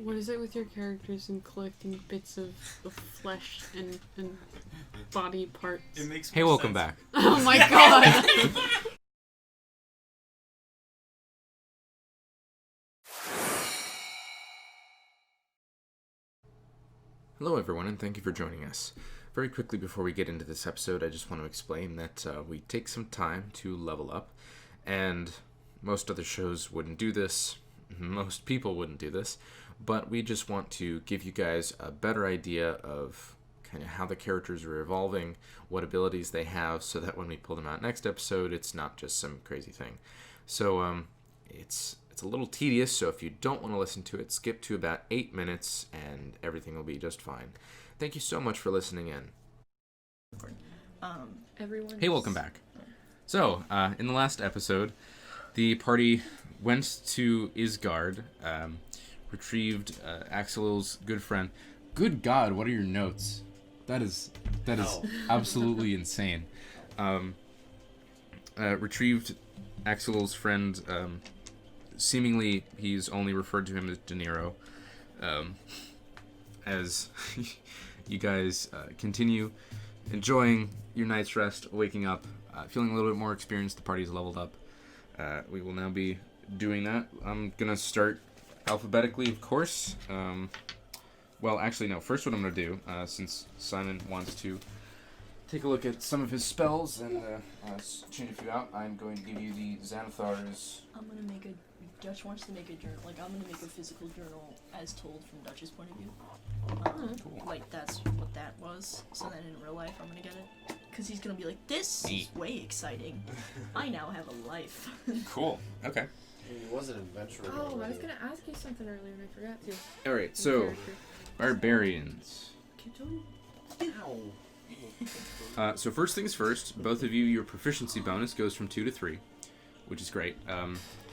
What is it with your characters and collecting bits of flesh and body parts? It makes Hey, welcome back. Oh my god! Hello everyone, and thank you for joining us. Very quickly before we get into this episode, I just want to explain that we take some time to level up, and most other shows wouldn't do this, most people wouldn't do this, but we just want to give you guys a better idea of kind of how the characters are evolving, what abilities they have, so that when we pull them out next episode, it's not just some crazy thing. So, it's a little tedious, so if you don't want to listen to it, skip to about 8 minutes and everything will be just fine. Thank you so much for listening in. Hey, welcome back. So, in the last episode, the party went to Isgard, retrieved Axel's good friend. Good God, what are your notes? That is absolutely insane. Retrieved Axel's friend. Seemingly, he's only referred to him as De Niro. As you guys continue enjoying your night's rest, waking up, feeling a little bit more experienced, the party's leveled up. We will now be doing that. I'm going to start alphabetically, of course. Well, actually, no. First, what I'm going to do, since Simon wants to take a look at some of his spells and change a few out, I'm going to give you the Xanathar's... Dutch wants to make a journal. Like, I'm going to make a physical journal as told from Dutch's point of view. Cool. Like, that's what that was. So then in real life, I'm going to get it. Because he's going to be like, this is way exciting. I now have a life. Cool. Okay. He was an adventurer. Oh, I was gonna ask you something earlier and I forgot to. Alright, so... Barbarians. So first things first, both of you, your proficiency bonus goes from 2 to 3, which is great.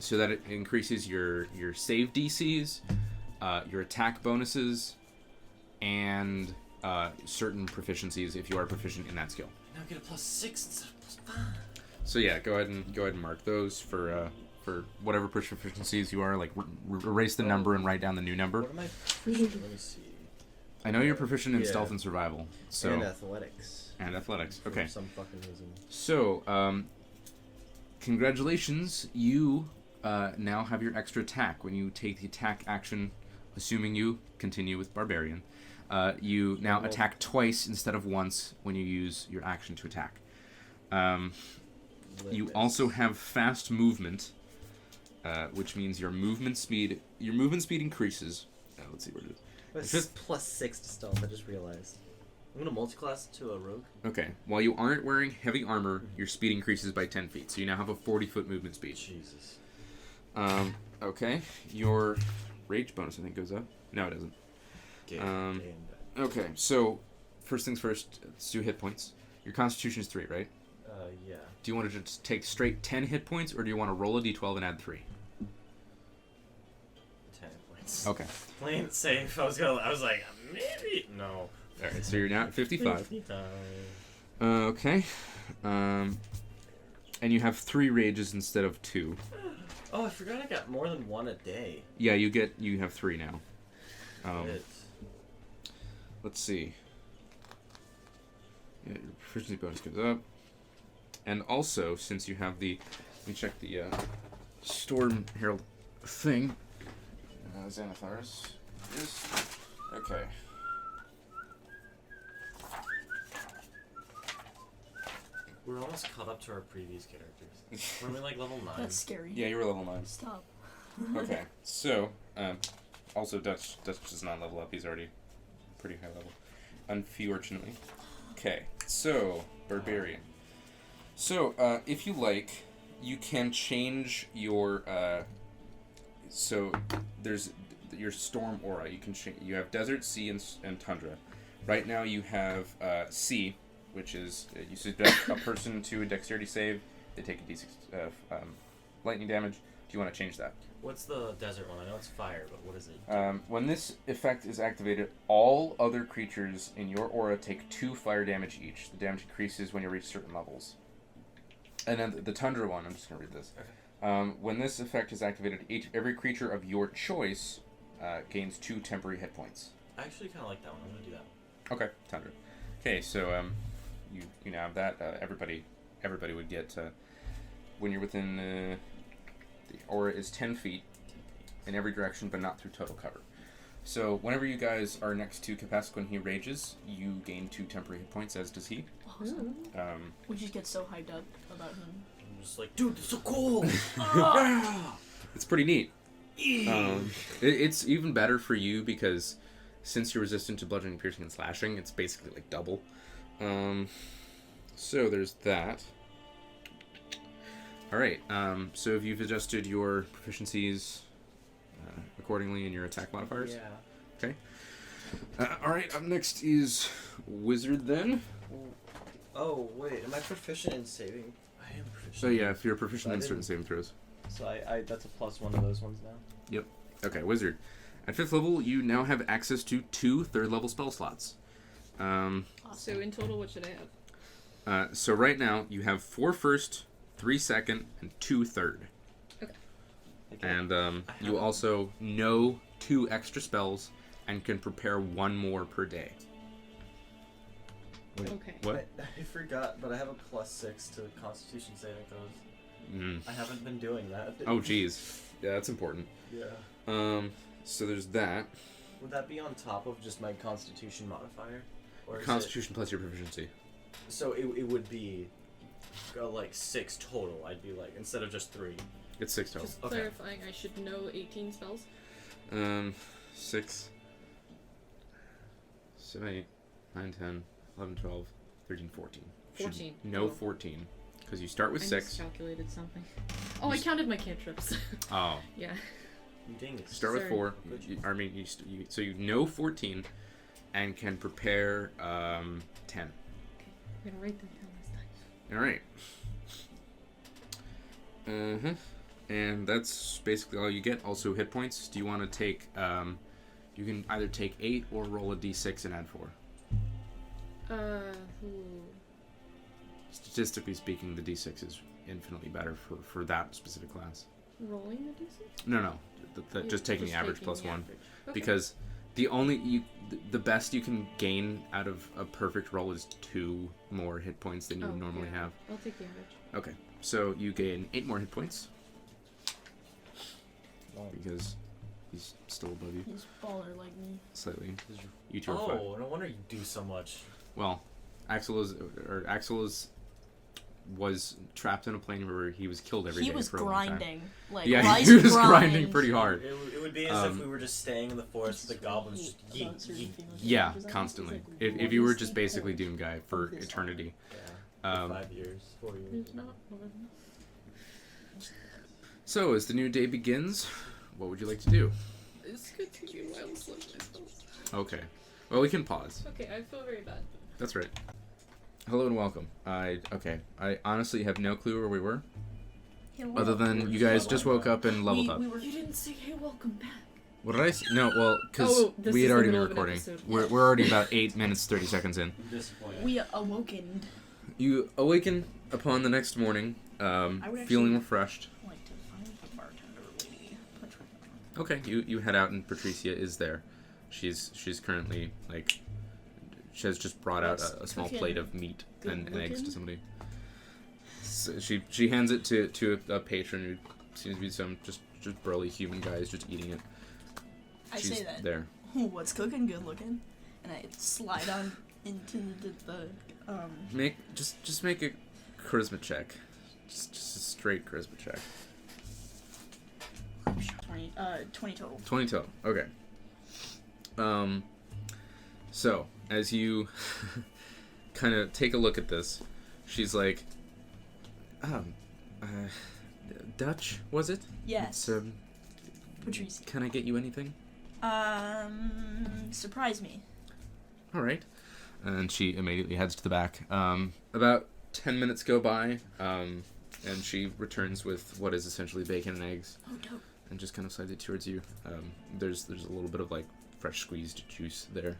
So that it increases your save DCs, your attack bonuses, and certain proficiencies if you are proficient in that skill. Now get a +6 instead of +5. So yeah, go ahead and mark those for whatever proficiencies you are. Like erase the number and write down the new number. What am I proficient? Let me see. I know you're proficient in stealth and survival. So And athletics. And athletics. Okay. For some fucking reason. So, congratulations. You now have your extra attack. When you take the attack action, assuming you continue with Barbarian, you now attack twice instead of once when you use your action to attack. You also have fast movement, which means your movement speed increases. Let's see where it is. It's just +6 to stealth, I just realized. I'm going to multi-class to a rogue. Okay. While you aren't wearing heavy armor, your speed increases by 10 feet. So you now have a 40-foot movement speed. Jesus. Okay. Your rage bonus, I think, goes up. No, it doesn't. Okay. So, first things first, let's do hit points. Your constitution is 3, right? Yeah. Do you want to just take straight 10 hit points, or do you want to roll a d12 and add 3? 10 points. Okay. Playing it safe. I was like, maybe. No. Alright, so you're now at 55. 55. Okay. And you have 3 rages instead of 2. Oh, I forgot I got more than 1 a day. Yeah, you have 3 now. Shit. Let's see. Yeah, your proficiency bonus goes up. And also, since you have the... Let me check the Storm Herald thing. Xanathar's is... Okay. We're almost caught up to our previous characters. Weren't we like level 9? That's scary. Yeah, you were level 9. Stop. Okay, so, also Dutch does not level up. He's already pretty high level, unfortunately. Okay, so, Barbarian. So, if you like, you can change your, so, there's your storm aura. You can you have desert, sea, and tundra. Right now you have sea, which is, you subject a person to a dexterity save, they take a d6 lightning damage. Do you want to change that? What's the desert one? I know it's fire, but what is it? When this effect is activated, all other creatures in your aura take 2 fire damage each. The damage increases when you reach certain levels. And then the tundra one, I'm just going to read this. Okay. When this effect is activated, every creature of your choice gains 2 temporary hit points. I actually kind of like that one. I'm gonna do that. Okay, Tundra. Okay, so you now have that. Everybody would get when you're within the aura is 10 feet in every direction, but not through total cover. So whenever you guys are next to Kepesk when he rages, you gain 2 temporary hit points, as does he. Awesome. We just get so hyped up about him. I'm just like, dude, this is so cool. It's pretty neat. It's even better for you because since you're resistant to bludgeoning, piercing, and slashing, it's basically like double. So there's that. Alright, so if you've adjusted your proficiencies accordingly in your attack modifiers? Yeah. Okay. Alright, up next is Wizard then. Oh, wait, am I proficient in saving? I am proficient. So yeah, if you're proficient I in certain didn't- saving throws. So I that's a +1 of those ones now. Yep. Okay, Wizard. At 5th level, you now have access to 2 3rd-level spell slots. So in total, what should I have? So right now, you have 4 first, 3 second, and 2 third. Okay. And you also know 2 extra spells and can prepare 1 more per day. Wait, Okay. what? I forgot, but I have a +6 to Constitution saving throws. Mm. I haven't been doing that. Oh, geez. Yeah, that's important. Yeah. So there's that. Would that be on top of just my Constitution modifier? Or is Constitution plus your proficiency. so it would be like 6 total. I'd be like, instead of just 3. It's 6 total. Just Okay. clarifying, I should know 18 spells. 6, 7, 8, 9, 10, 11, 12, 13, 14. 14. No Oh. 14. Because you start with I 6. miscalculated something. Oh, I counted my cantrips. Oh. Yeah. Dang it. Start with Sorry. 4. So you know 14 and can prepare 10. I'm gonna write that down this time. Alright. And that's basically all you get. Also hit points. Do you want to take, you can either take 8 or roll a d6 and add 4. Statistically speaking, the d6 is infinitely better for that specific class. Rolling the d6? No. Just taking the average taking plus the 1. average. Okay. Because the best you can gain out of a perfect roll is 2 more hit points than you would normally have. I'll take the average. Okay, so you gain 8 more hit points Wow. because he's still above you He's baller like me. slightly. You two are 5. Oh, no wonder you do so much. Well, Axel was trapped in a plane where he was killed every day He was for a long time. grinding. Like, Yeah, rise he was grind. grinding pretty hard. It would be as if Um, we were just staying in the forest with the goblins just yeet, yeet. Yeah, constantly. If you were just basically Doom Guy for eternity. Yeah. 5 years, 4 years. There's not one. So, as the new day begins, what would you like to do? It's good to be while slip myself. Okay. Well, we can pause. Okay, I feel very bad. That's right. Hello and welcome. I honestly have no clue where we were, other than you guys just woke up and leveled up. You didn't say, hey, welcome back. What did I say? No, well, because Oh, this we is had the already been middle of an recording. episode. We're already about 8 minutes, 30 seconds in. I'm disappointed. We awokened. You awaken upon the next morning, would feeling actually- refreshed. Like to find the bartender lady. Okay, you head out and Patricia is there. She's currently like she has just brought out a small Cooking. plate of meat and Good eggs to looking. somebody. So she hands it to a patron who seems to be some just burly human guy who's just eating it. I She's say that. there. Ooh, what's cooking good looking? And I slide on into the Just make a charisma check. Just a straight charisma check. 20 total. 20 total. Okay. So, as you kind of take a look at this, she's like, Dutch, was it? Yes. It's, Patricia. can I get you anything? Surprise me. All right. And she immediately heads to the back. About 10 minutes go by, and she returns with what is essentially bacon and eggs. Oh, dope. And just kind of slides it towards you. There's a little bit of like fresh squeezed juice there.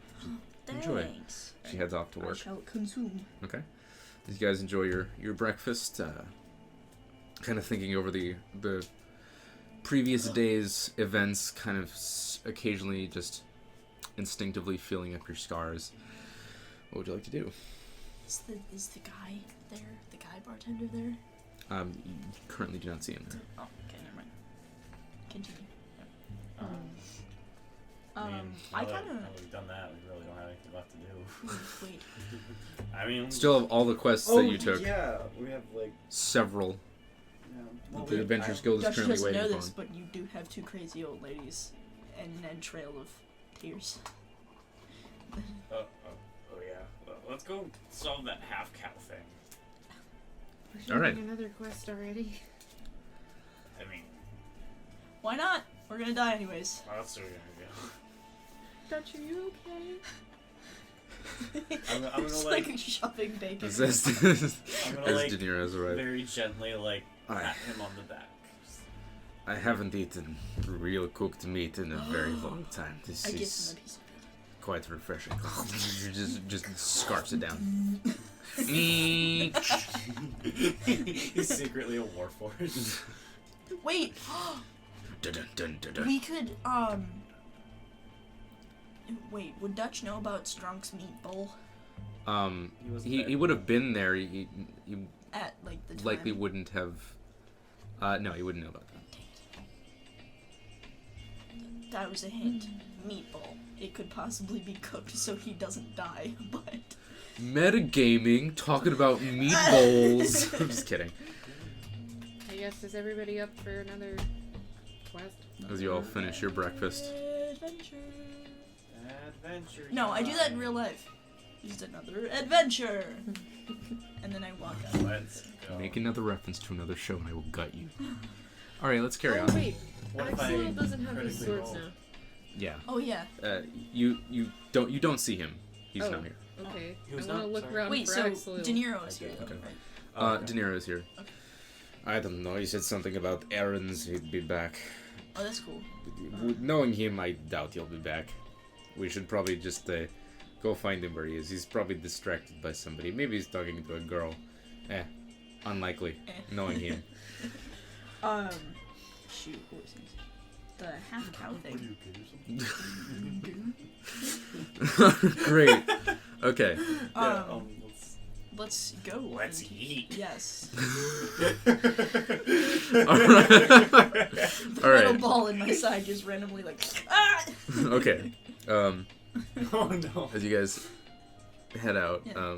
Enjoy. Thanks. She heads off to I work. shall consume. Okay. As you guys enjoy your breakfast, kind of thinking over the previous day's events kind of occasionally just instinctively feeling up your scars. What would you like to do? Is the guy there? The guy bartender there? You currently do not see him there. Oh, okay, never mind. Continue. I kind Now that we've done that, we really don't have anything left to do. of... Wait. I mean, Still have all the quests that you took. Yeah, we have like. Several. Yeah. That the Adventurers Guild is Dutch currently doesn't waiting know upon. this, but you do have 2 crazy old ladies and an entrail of tears. oh yeah. Well, let's go solve that half cow thing. We're All right. doing another quest already. I mean, Why not? We're gonna die anyways. what else are we gonna Dutch, are you okay? do? I'm gonna It's like shoving bacon. As I'm gonna like De Niro has arrived. very gently like Aye. pat him on the back. I haven't eaten real cooked meat in a very long time. This I give him is a piece of bacon. quite refreshing. just scarfs it down. He's secretly a warforged. Wait, Dun-dun-dun-dun-dun. we could Wait, would Dutch know about Strunk's meat bowl He would have been there. He at like the time? likely wouldn't have. No, he wouldn't know about that. That was a hint. Meat bowl. It could possibly be cooked so he doesn't die, but Metagaming, talking about meatballs. I'm just kidding. I guess, is everybody up for another quest? As you all finish your breakfast. Adventure. Adventure. No, I do that in real life. Just another adventure. And then I walk out. Let's go. Make another reference to another show and I will gut you. Alright, let's carry Oh, on. wait. What if I Axel doesn't have his critically swords roll? now. Yeah. Oh yeah. You don't see him. He's Oh. not here. Okay. Who's I want to not? look Sorry. around Wait, for so Axel. De Niro is here, Okay. right? De Niro's here. Okay. I don't know. He said something about errands. He'd be back. Oh, that's cool. Knowing him, I doubt he'll be back. We should probably just go find him where he is. He's probably distracted by somebody. Maybe he's talking to a girl. Unlikely. Knowing him. Shoot, what was his? The half cow thing. Great. Okay. Let's go. Let's and- eat. Yes. Alright. The Alright. little ball in my side just randomly like ah! Okay. Oh no. As you guys head out, Yeah.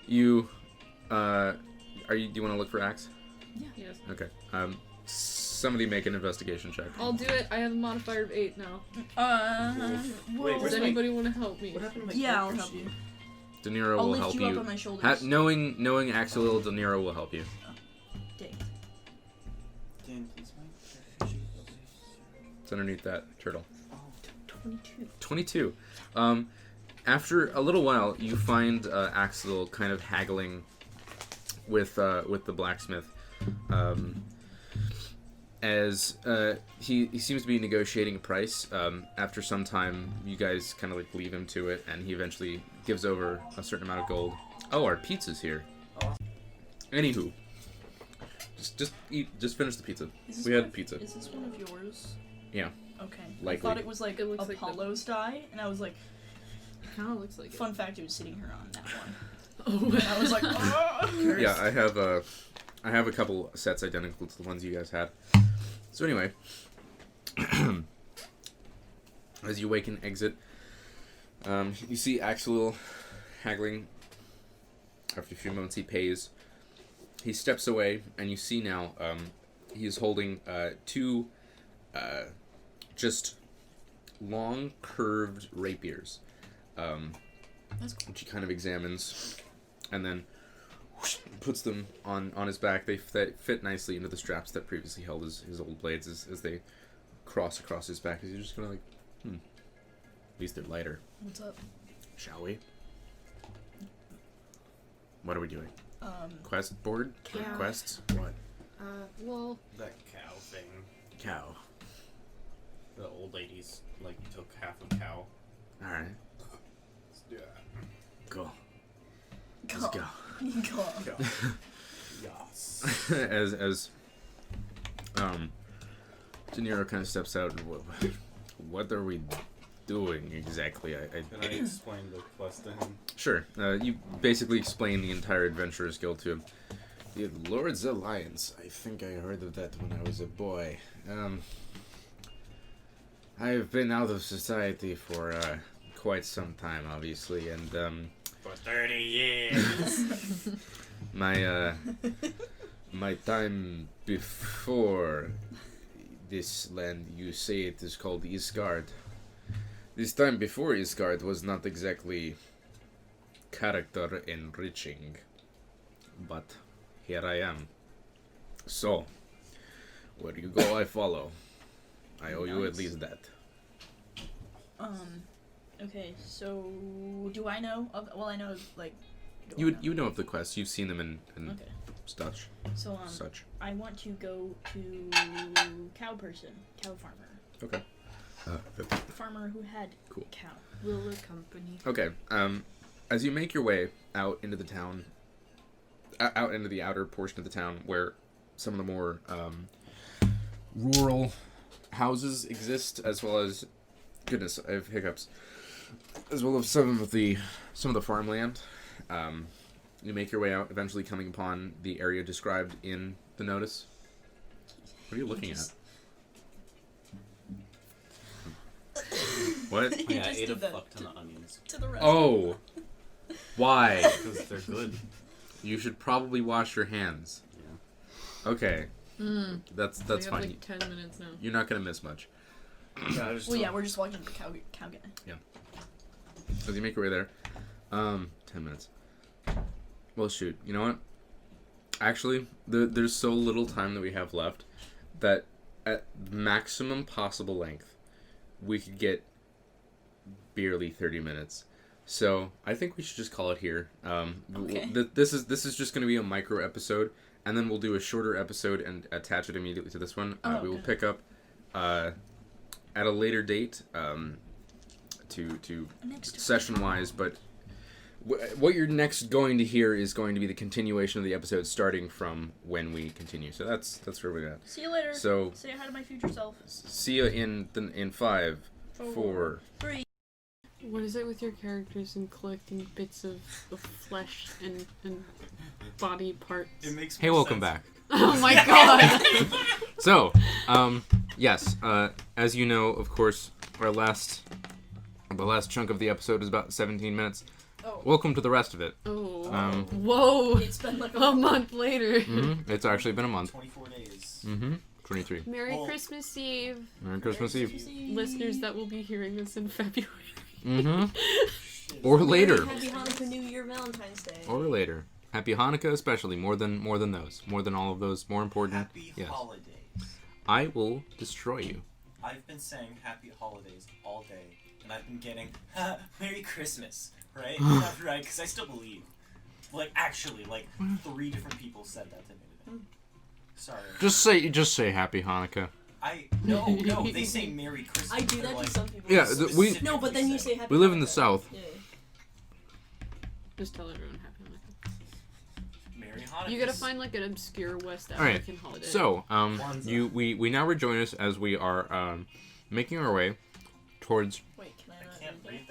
you do you want to look for Axe? Yes. Okay. Somebody make an investigation check. I'll do it. I have a modifier of 8 now. Wait, Does where's my- anybody want to help me? What happened to my Yeah, I'll character help sheet? you. De Niro I'll will lift help you you. up on my shoulders. Knowing Axel, De Niro will help you. Dang. Dan, please, my character sheet. It's underneath that turtle. 22. 22. After a little while, you find Axel kind of haggling with the blacksmith, as he seems to be negotiating a price. After some time, you guys kind of like leave him to it, and he eventually gives over a certain amount of gold. Oh, our pizza's here. Anywho, just eat. Just finish the pizza. We had pizza. Is this one of yours? Yeah. Okay. Likely. I thought it was like It looks like the- Apollo's die, and I was like, Kind of looks like fun fact, it was sitting here on that one. it. And I was like, oh! Yeah, I have a couple sets identical to the ones you guys had. So anyway, as you wake and exit, you see Axel haggling. After a few moments, he pays. He steps away, and you see now he is holding two just long, curved rapiers, That's cool. which he kind of examines, and then puts them on his back. They fit nicely into the straps that previously held his old blades as they cross across his back. As you're just kind of like, at least they're lighter. What's up? Shall we? What are we doing? Quest board? Or Yeah. Quests? What? Well, That cow thing. Cow. The old ladies like took half a cow. Alright. Let's do that. Go. Let's go. Yes. as De Niro kind of steps out. What are we doing exactly? Can I explain the quest to him? Sure. You basically explain the entire Adventurers Guild to him. The Lord's Alliance. I think I heard of that when I was a boy. I've been out of society for quite some time, obviously, and For 30 years. my time before this land, you say it is called Isgard. This time before Isgard was not exactly character enriching, but here I am. So, where you go, I follow. I owe you at Nice. least that. Okay, so do I know of? Well, I know like. You know of the quests. You've seen them in Okay. such. So Such. I want to go to cow farmer, Okay. farmer who had Cool. cow. Will accompany. Okay. As you make your way out into the town, out into the outer portion of the town, where some of the more rural houses exist, as well as goodness, I have hiccups. As well as some of the farmland. You make your way out, eventually coming upon the area described in the notice. What are you looking at? What? He Yeah, I just ate a did that fuck ton of onions. to the rest. Oh! Why? Because they're good. You should probably wash your hands. Yeah. Okay. Mm. That's We have fine. like 10 minutes now. You're not gonna miss much. Yeah, I just Well, yeah, we're just walking to the cow guy. As you make your way there, 10 minutes. Well, shoot. You know what? Actually, there's so little time that we have left that at maximum possible length, we could get barely 30 minutes. So I think we should just call it here. Okay. This is just going to be a micro episode, and then we'll do a shorter episode and attach it immediately to this one. Oh, We will okay. pick up at a later date to Next. session-wise, but what you're next going to hear is going to be the continuation of the episode starting from when we continue. So that's where we're at. See you later. So Say hi to my future self. see you in 5, 4. 3. What is it with your characters and collecting bits of flesh and body parts? It makes Hey, more welcome sense. back. Oh my god! So, yes, as you know, of course, the last chunk of the episode is about 17 minutes. Oh. Welcome to the rest of it. Oh. Um, Whoa! It's been like A month later. It's actually been a month. 24 days. 23. Merry Oh. Christmas Eve, Merry Christmas Eve. listeners that will be hearing this in February. Shit. Or later. Happy Hanukkah, New Year, Valentine's Day. Or later. Happy Hanukkah, especially more than those, more than all of those, more important. Happy Yes. holidays. I will destroy you. I've been saying happy holidays all day, and I've been getting Merry Christmas, right? Right? Because I still believe. Like, actually, like 3 different people said that to me today. Sorry. Just say Happy Hanukkah. No, they say Merry Christmas. I do They're that like, to some people. Yeah, we specifically No, but then you said- say happy. we live in the Hanukkah. South. Yeah. Just tell everyone Happy Hanukkah. Merry Hanukkah. You gotta find like an obscure West All right. African holiday. So, Kwanzaa. we now rejoin us as we are making our way towards Wait, can I I not can't read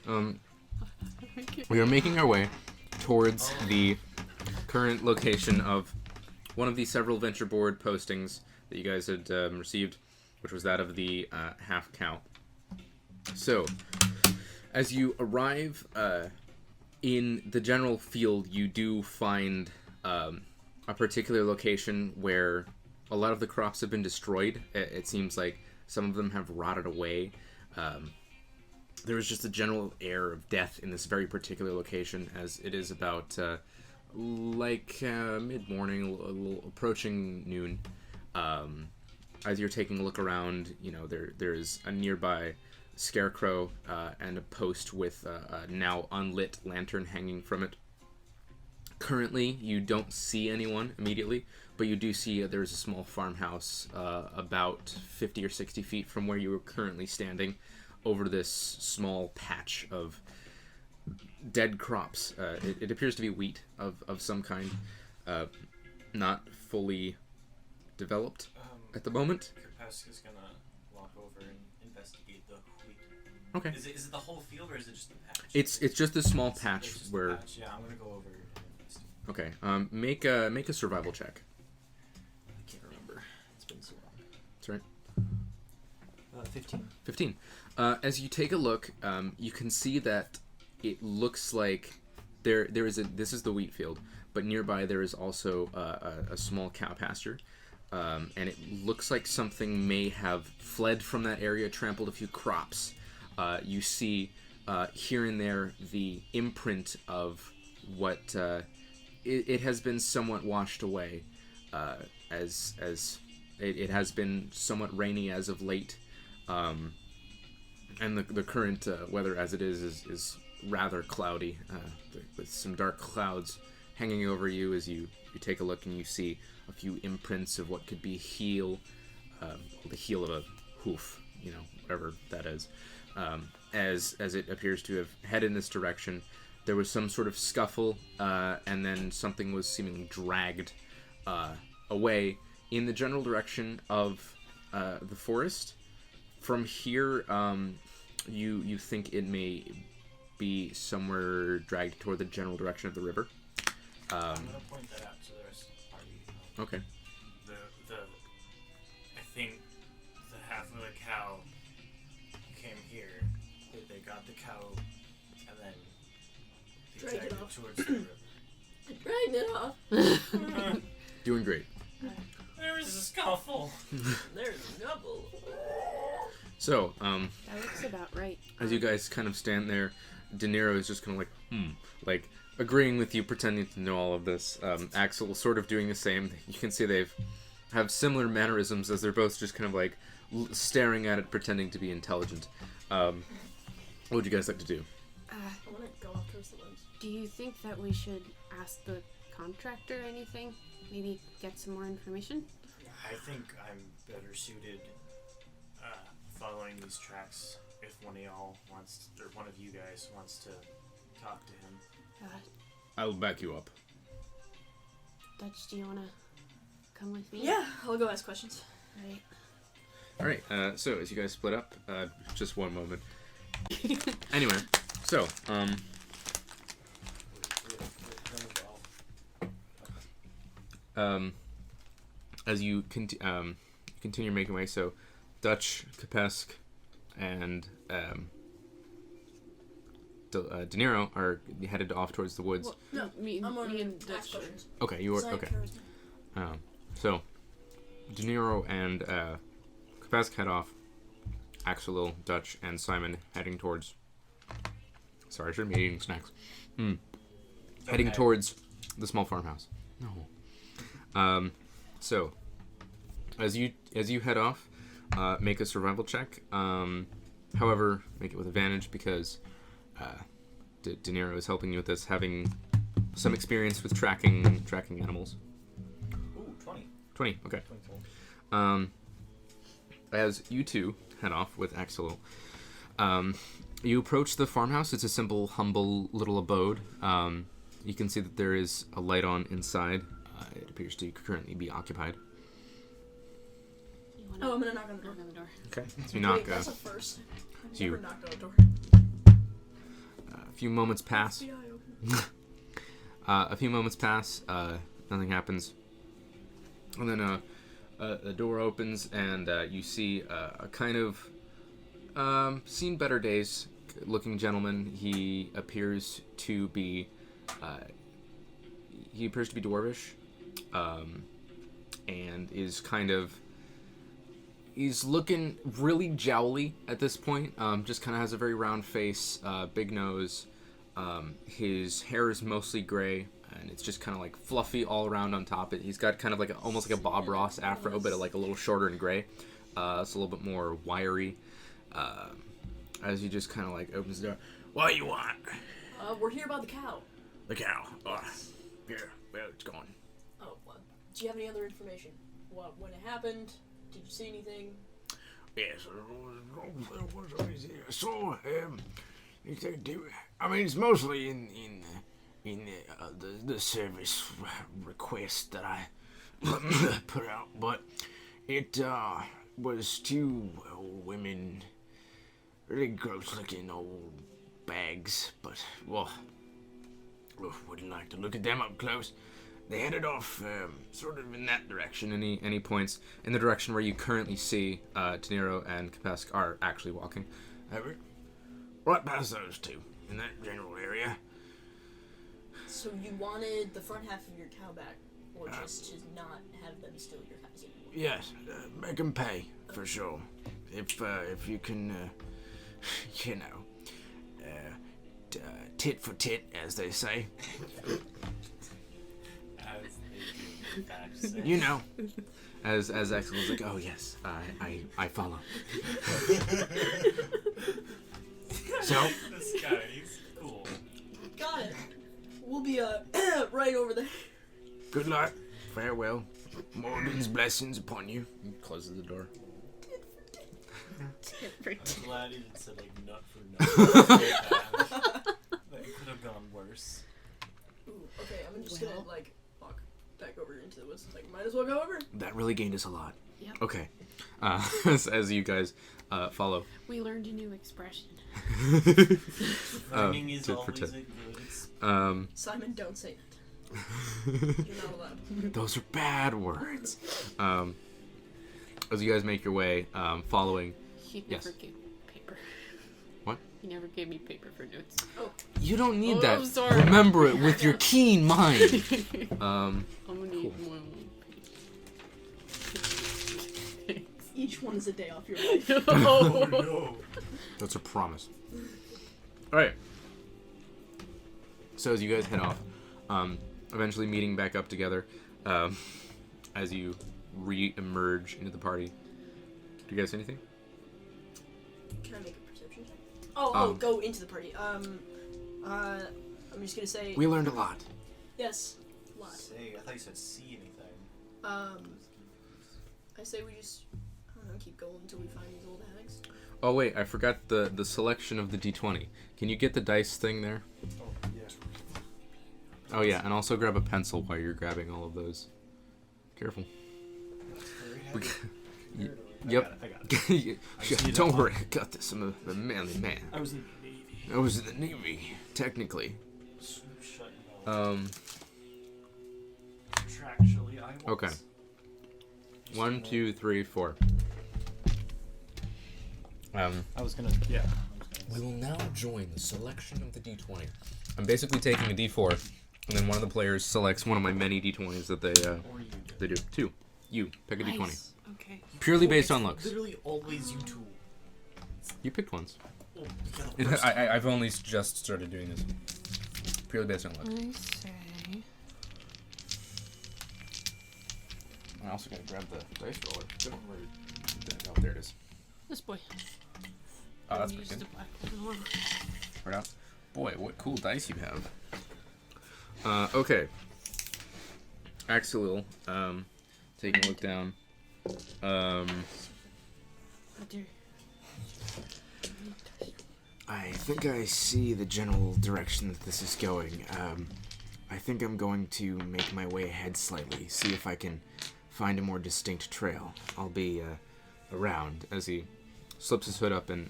read that. we are making our way towards the current location of one of the several venture board postings that you guys had received, which was that of the half cow. So, as you arrive in the general field, you do find a particular location where a lot of the crops have been destroyed. It seems like some of them have rotted away. There is just a general air of death in this very particular location, as it is about mid-morning, a little approaching noon. As you're taking a look around, you know, there's a nearby scarecrow and a post with a now unlit lantern hanging from it. Currently, you don't see anyone immediately, but you do see there's a small farmhouse about 50 or 60 feet from where you are currently standing over this small patch of dead crops. It appears to be wheat of some kind, not fully developed. at the moment. Kepesk is gonna walk over and investigate the wheat. Okay. Is it the whole field or is it just the patch? It's just a small It's patch just the where. patch. Yeah, I'm gonna go over and investigate. Okay. Make a survival check. I can't remember. It's been so long. That's right. 15. 15. As you take a look, you can see that it looks like there is a. This is the wheat field, but nearby there is also a small cow pasture, and it looks like something may have fled from that area, trampled a few crops. You see here and there the imprint of what it has been somewhat washed away, as it has been somewhat rainy as of late. And the current weather as it is rather cloudy, with some dark clouds hanging over you as you take a look and you see a few imprints of what could be the heel of a hoof, whatever that is, as it appears to have headed in this direction. There was some sort of scuffle, and then something was seemingly dragged away in the general direction of the forest. From here, you think it may be somewhere dragged toward the general direction of the river. I'm gonna point that out to the rest of the party. Okay. I think the half of the cow came here. They got the cow and then they Dragged dragged it it off. towards the river. Dragged it off. Doing great. There was a scuffle. There's a double. So, That looks about right. as you guys kind of stand there, De Niro is just kind of like agreeing with you, pretending to know all of this. Axel sort of doing the same. You can see they've have similar mannerisms as they're both just kind of like staring at it, pretending to be intelligent. What would you guys like to do? I want to go off towards the woods. Do you think that we should ask the contractor anything? Maybe get some more information? I think I'm better suited following these tracks if one of y'all wants, or one of you guys wants to talk to him. I'll back you up. Dutch, do you want to come with me? Yeah, I'll go ask questions. Alright. All right. So as you guys split up, just one moment. Anyway, so as you continue making way, so Dutch, Kepesk, and De Niro are headed off towards the woods. Well, no, me and Dutch. ask questions. Okay, you are okay. So De Niro and Kepesk head off. Axel, Dutch, and Simon heading towards. Sorry, I shouldn't be eating snacks. Heading towards the small farmhouse. No. So as you head off, make a survival check. However, make it with advantage because De Niro is helping you with this, having some experience with tracking animals. Ooh, 20. 20. Okay. 24. As you two head off with Axel, you approach the farmhouse. It's a simple, humble little abode. You can see that there is a light on inside. It appears to currently be occupied. Oh, I'm gonna knock on the door. Knock on the door. Okay. So you knock. Wait, that's a first. I've so you- never knocked on a door. A few moments pass. FBI open. A few moments pass. Nothing happens. And then the door opens, and you see a kind of seen better days looking gentleman. He appears to be dwarvish, and is kind of. He's looking really jowly at this point. Just kind of has a very round face, big nose. His hair is mostly gray, and it's just kind of like fluffy all around on top. He's got kind of like almost like a Bob Ross afro, but like a little shorter and gray. It's a little bit more wiry. As he just kind of like opens the door. What do you want? We're here about the cow. The cow. Yeah, where it's going. Oh, do you have any other information? What, when it happened? Did you see anything? Yes, so I mean, it's mostly in the service request that I put out, but It was two women, really gross-looking old bags, but well, wouldn't like to look at them up close. They headed off sort of in that direction. Any points in the direction where you currently see De Niro and Kepesk are actually walking? Right past those two, in that general area. So you wanted the front half of your cow back, or just to not have them steal your cows anymore? Yes, make them pay, for sure. If you can, you know, tit for tit, as they say. You know. As Axel was like, oh yes, I follow. So, This guy, he's cool. Got it. We'll be right over there. good luck, farewell. Morgan's blessings upon you. He closes the door. I'm glad he didn't say like nut for nut. That could have gone worse. Ooh, okay, I'm just gonna like walk back over into the woods. Like, might as well go over. That really gained us a lot. Yep. Okay. As you guys follow. We learned a new expression. Rhyming is tit for always tit. a good Simon, don't say that. You're not allowed. Those are bad words. As you guys make your way, following. He Yes. never gave me paper. What? He never gave me paper for notes. You don't need Oh, that. I'm sorry. Remember it with your keen mind. I'm gonna need more. Each one is a day off your life. Oh, no. That's a promise. All right. So as you guys head off, eventually meeting back up together, as you re-emerge into the party. Do you guys see anything? Can I make a perception check? Oh, go into the party. I'm just gonna say We learned a lot. yes. Lot. Say, I thought you said see anything. I say we just I don't know, keep going until we find these old hags. Oh wait, I forgot the selection of the D20. Can you get the dice thing there? Oh, yeah. Oh yeah, and also grab a pencil while you're grabbing all of those. Careful. Yep. I got it. Yeah, don't worry, I got this. I'm a manly man. I was in the Navy. I was in the Navy, technically. Shut your mouth. Contractually, I was. Okay. 1, 2, 3, 4. I was gonna. Yeah. We will now join the selection of the D20. I'm basically taking a D4, and then one of the players selects one of my many D20s that they Or you do. they do. 2. You pick a D20. nice. Okay. Purely based It's on looks. Literally always you two. You picked ones. Oh, yeah, the worst. I've only just started doing this. Purely based on looks. I say. I'm also gonna grab the dice roller. Oh, there it is. This boy. Oh, that's Use pretty good. the black one. Right out. Boy, what cool dice you have. Okay. Axel, taking a look down. Oh dear. I think I see the general direction that this is going. I think I'm going to make my way ahead slightly, see if I can find a more distinct trail. I'll be around as he slips his hood up and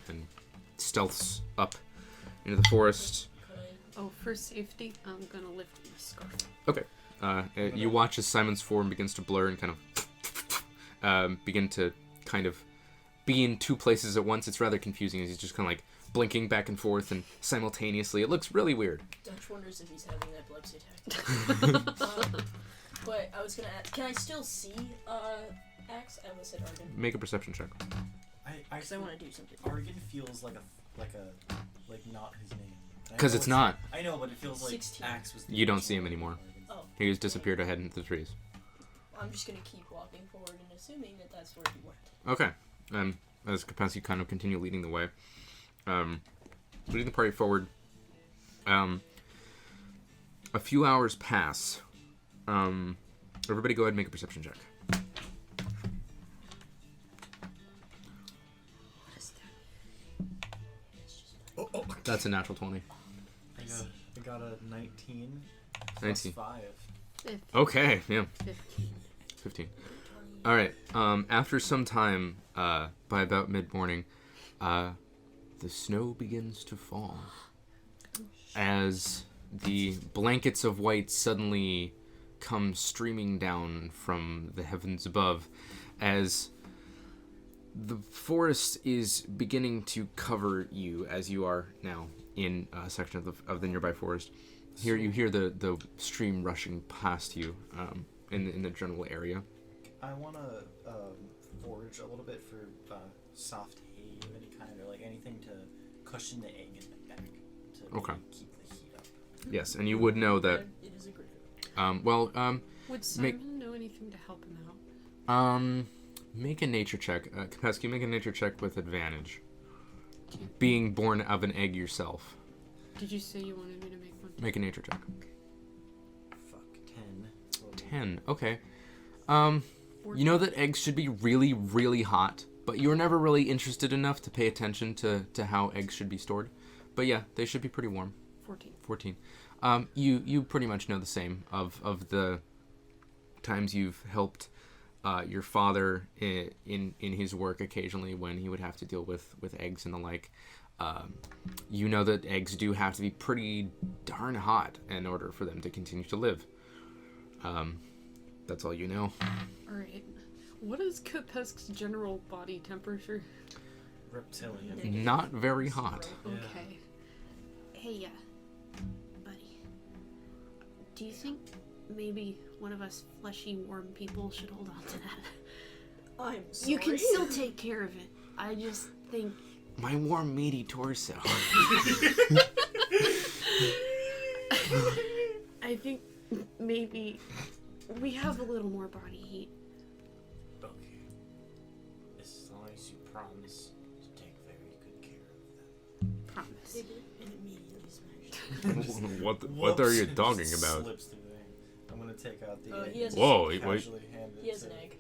stealths up into the forest. Oh, for safety, I'm gonna lift my scarf. Okay. You watch as Simon's form begins to blur and kind of begin to kind of be in two places at once. It's rather confusing as he's just kind of like blinking back and forth and simultaneously. It looks really weird. Dutch wonders if he's having an epilepsy attack. But I was gonna ask, can I still see Axe? I almost said Argon. Make a perception check. Because I want to do something. Argon feels like not his name. I 'Cause know it's not. I know, but it feels like 16. Axe was. The You don't see original him anymore. Argon. Oh, He just disappeared ahead into the trees. I'm just gonna keep walking forward and assuming that that's where he went. Okay. As Kepesk, you kind of continue leading the way. Leading the party forward. A few hours pass. Everybody go ahead and make a perception check. That's a natural 20. I got a 19. 19. 5. Okay, yeah. 15. 15. All right. After some time, by about mid-morning, the snow begins to fall as the blankets of white suddenly come streaming down from the heavens above, as the forest is beginning to cover you as you are now in a section of the nearby forest. Here you hear the stream rushing past you in the general area. I want to forage a little bit for soft hay of any kind, or like anything to cushion the egg in my back to Okay. keep the heat up. Yes, and you would know that. It is a great. Would Simon know anything to help him out? Make a nature check. Kepesk, make a nature check with advantage. Being born of an egg yourself. Did you say you wanted me to make one? Make a nature check. Fuck, 10. 10. Okay. You know that eggs should be really, really hot, but you were never really interested enough to pay attention to how eggs should be stored. But yeah, they should be pretty warm. 14. You pretty much know the same of the times you've helped your father in his work occasionally when he would have to deal with eggs and the like. You know that eggs do have to be pretty darn hot in order for them to continue to live. That's all you know. Alright. What is Kepesk's general body temperature? Reptilian. Not very hot. Okay. Hey, buddy. Do you think maybe one of us fleshy, warm people should hold on to that? I'm sorry. You can still take care of it. I just think... My warm, meaty torso. I think maybe we have a little more body heat. Okay. As long as you promise to take very good care of Promise. And immediately smashed. What are you talking about? Slips through there. I'm gonna take out the egg. He has Whoa, a, wait. Casually hand it he has to- an egg.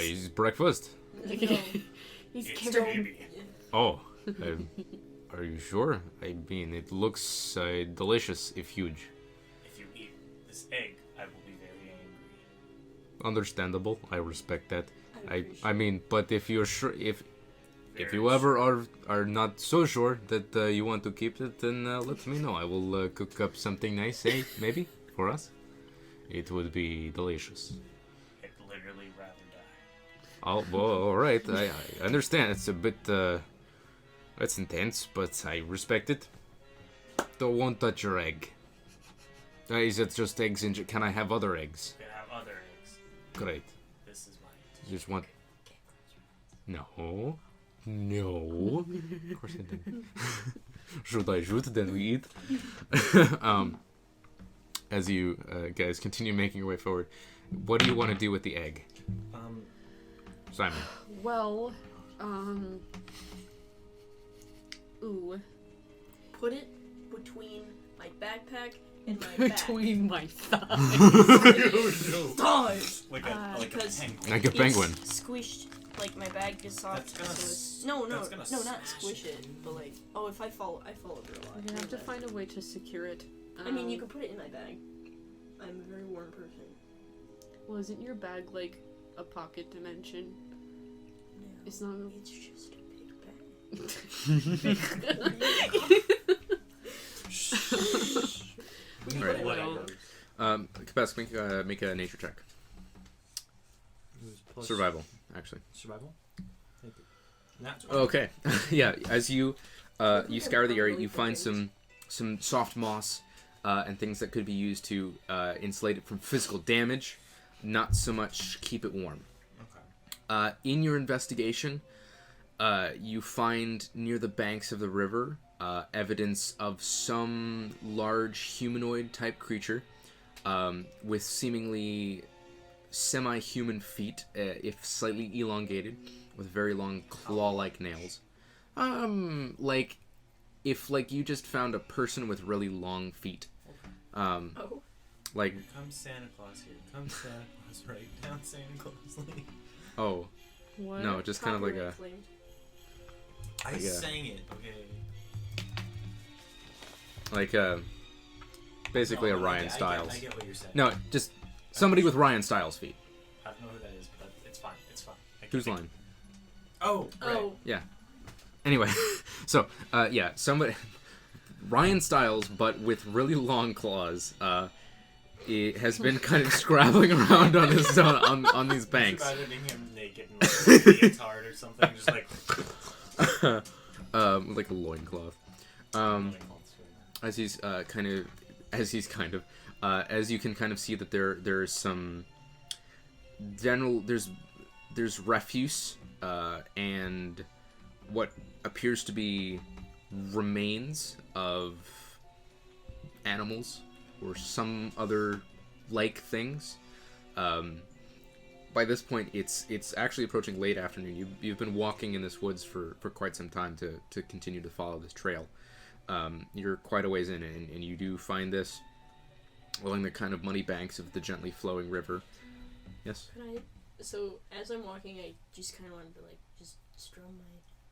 He's breakfast. No. He's It's carrying... baby. Oh, are you sure? I mean, it looks delicious if huge. If you eat this egg, I will be very angry. Understandable. I respect that. I I mean, but if you're sure, if Very you ever are not so sure that you want to keep it, then let me know. I will cook up something nice, maybe for us. It would be delicious. I'd literally rather die. Oh, well, all right. I understand. It's a bit it's intense, but I respect it. Won't touch your egg. Is it just eggs? Can I have other eggs? You can have other eggs. Great. This is mine. Just want. No. Of course I didn't. Should I shoot? Then we eat. As you guys continue making your way forward, what do you want to do with the egg, Simon? Well, ooh. Put it between my backpack and my back. Between my thighs. Thighs! Like a because penguin. Like a penguin. It's squished. Like my bag is soft. That's gonna so it's, s- no, that's gonna not smash squish it, but like, oh, if I fall it real lot. We're gonna have to find a way to secure it. I mean, you could put it in my bag. I'm a very warm person. Well, isn't your bag like a pocket dimension? No, It's not. it's just a big bag. Alright. Well, Kepesk, make a nature check. Survival, actually. Survival? Thank you. That's Okay. Yeah, as you you scour the area, you find some soft moss and things that could be used to insulate it from physical damage, not so much keep it warm. Okay. In your investigation, you find near the banks of the river evidence of some large humanoid type creature with seemingly semi-human feet, if slightly elongated, with very long claw-like nails. Like if you just found a person with really long feet. Oh. Like Come Santa Claus here. Come Santa Claus right down Santa Claus Lane. oh what? no, just kind of like a Copyright claimed. I Like a- sang it, okay? basically No, a no, Ryan I Stiles. get what you're saying. No, just somebody with Ryan Stiles feet. I don't know who that is, but it's fine. Whose line? Oh, right. Oh, Anyway, so yeah, somebody Ryan Styles, but with really long claws, it has been kind of scrabbling around on this on these banks. Just imagining him naked and like a leotard or something, just like. Like a loincloth. As you can kind of see that there's some general there's refuse and what appears to be remains of animals or some other like things. By this point, it's actually approaching late afternoon. You've been walking in this woods for quite some time to continue to follow this trail. You're quite a ways in, and you do find this along the kind of muddy banks of the gently flowing river. Yes? so as I'm walking, I just kind of wanted to like just strum my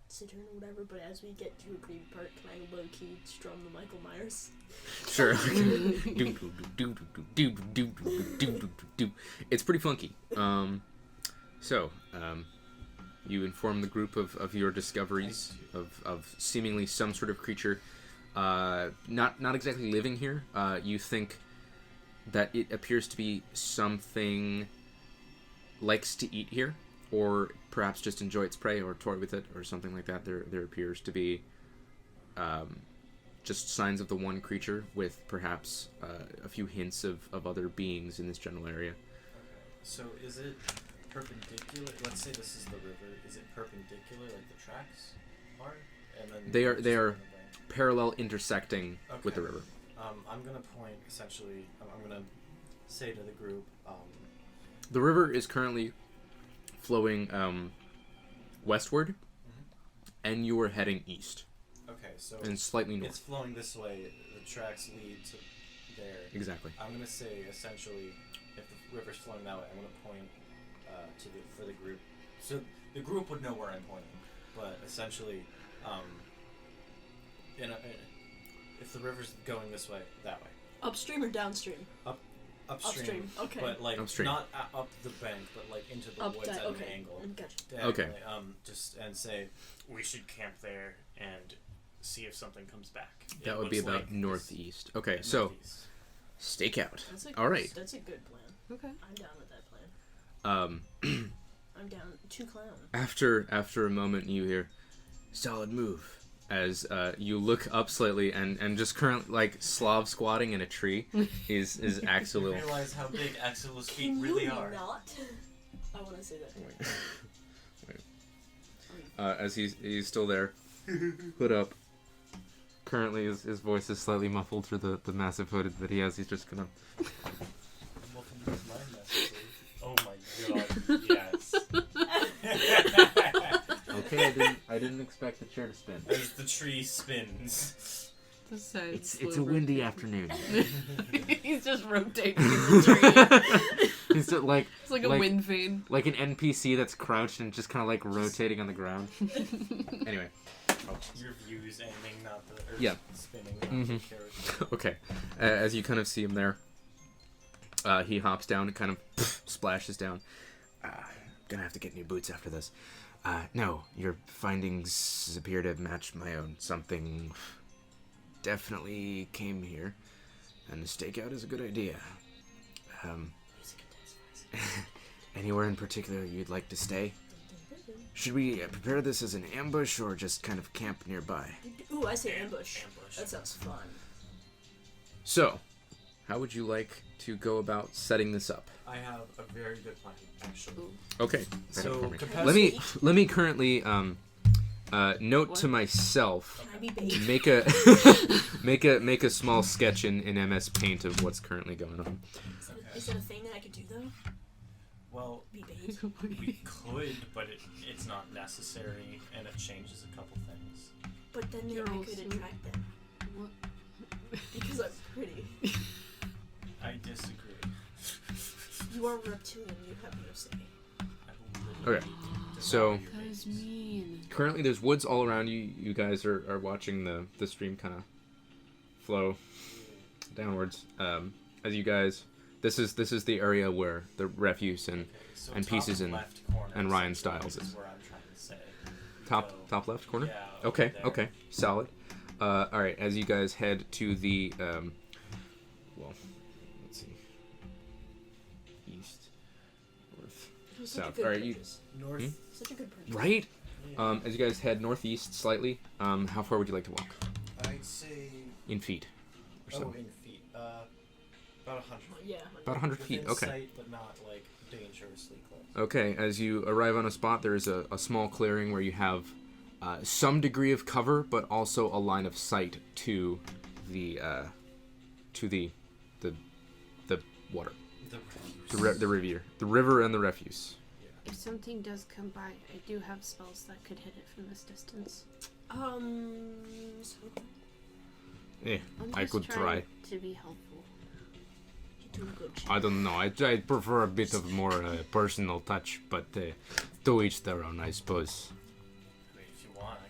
cittern or whatever. But as we get to a green part, can I low key strum the Michael Myers? Sure. It's pretty funky. You inform the group of your discoveries of seemingly some sort of creature, not exactly living here. You think that it appears to be something likes to eat here, or perhaps just enjoy its prey or toy with it or something like that. There appears to be just signs of the one creature with perhaps a few hints of other beings in this general area. Okay. So is it perpendicular? Let's say this is the river. Is it perpendicular like the tracks are? And then They are just on the bank? parallel intersecting with the Okay. river. I'm gonna point essentially. I'm gonna say to the group. The river is currently flowing westward, and you are heading east Okay, so and slightly north. it's flowing this way. The tracks lead to there. Exactly. I'm gonna say essentially, if the river's flowing that way, I'm gonna point for the group. So the group would know where I'm pointing, but essentially, if the river's going this way, that way, Upstream or downstream? upstream. Okay. But like Upstream. not up the bank, but like into the woods at okay. an angle. Gotcha. Okay. Just and say we should camp there and see if something comes back. That It would be looks about like northeast. Okay, this- so northeast. stakeout. All right. That's a good plan. Okay. I'm down with that plan. I'm down. 2 clown. After a moment, you hear solid move as you look up slightly and just currently like Slav squatting in a tree is You Axel. realize how big Axel's feet Can really you are. not? I want to say that. As he's still there, hood up. Currently, his voice is slightly muffled through the massive hood that he has. He's just gonna. Welcome to his mind massively. Oh my god, yes. Okay, I didn't expect the chair to spin. As the tree spins. It's a windy afternoon. He's just rotating in the tree. He's just like It's like a wind vane. like an NPC that's crouched and just kind of like rotating on the ground. Anyway. Your view's aiming, not the Yeah. spinning, not Mhm. the character. Okay. As you kind of see him there, he hops down and kind of splashes down. Gonna have to get new boots after this. No, your findings appear to match my own. Something definitely came here, and a stakeout is a good idea. Anywhere in particular you'd like to stay? Should we prepare this as an ambush or just kind of camp nearby? Ooh, I say ambush. Ambush. That sounds fun. So, how would you like to go about setting this up? I have a very good plan, actually. Okay. So, Let me currently note to myself. Can I be bait? Make a small sketch in MS Paint of what's currently going on. Is that a thing that I could do though? Well, Be bait? we could, but it's not necessary, and it changes a couple things. But then You're I also- could attract them What? because I'm pretty. I disagree. You are reptilian. You have no say. I will Okay. So- devour your That is babies. mean. Currently, there's woods all around you. You guys are watching the stream kind of flow downwards. As you guys, this is the area where the refuse and So and top pieces in left corner and Ryan essentially styles it. is where I'm trying to say. top left corner. Yeah. Okay, there. okay, solid. All right, as you guys head to the well, let's see, east, north, south. All right, you North. Such a good purchase. right. Yeah. As you guys head northeast slightly, how far would you like to walk I'd say. in feet or Oh, something? in feet. About 100. Yeah. About 100 feet. Within Okay. sight, but not like dangerously close. Okay, as you arrive on a spot, there is a small clearing where you have some degree of cover, but also a line of sight to the water, the river and the refuse. If something does come by, I do have spells that could hit it from this distance. So Yeah, I'm I just could try. trying to be helpful. you're doing good. I don't know. I prefer a bit of more personal touch, but to each their own, I suppose. I mean, if you want, I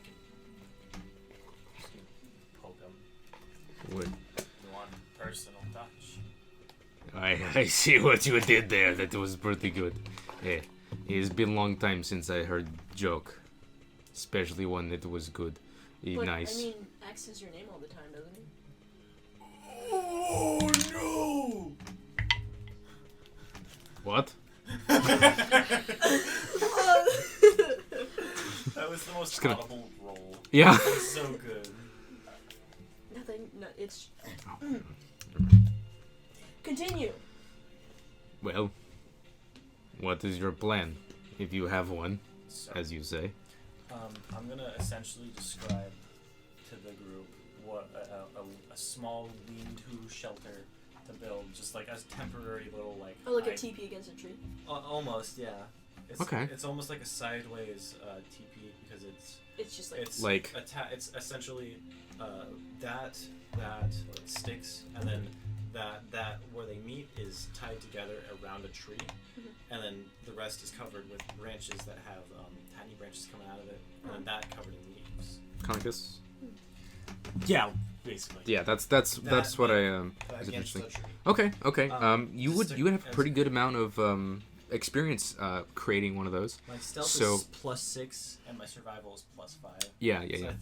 can just poke him. Would. You want personal touch? I see what you did there. That was pretty good. Yeah, it's been a long time since I heard joke, especially one that was good. But, Nice. I mean, Axe says your name all the time, doesn't he? Oh no! What? That was the most gonna- audible roll. Yeah. It was so good. Nothing. No, it's. Continue. Well, what is your plan, if you have one, So, as you say? I'm gonna essentially describe to the group what a small lean-to shelter to build, just like a temporary little like. Oh, like a hide- TP against a tree. Almost, yeah. It's, Okay. It's almost like a sideways TP because It's just like. it's Like- it's essentially that where it sticks, and then that where they meet is tied together around a tree, and then the rest is covered with branches that have tiny branches coming out of it, and then that covered in leaves. Kind of like this? Yeah, basically. Yeah, that's what I is Against interesting. the tree. Okay. You would just you would have a as- pretty good amount of experience creating one of those. My stealth So- is +6, and my survival is +5. Yeah. So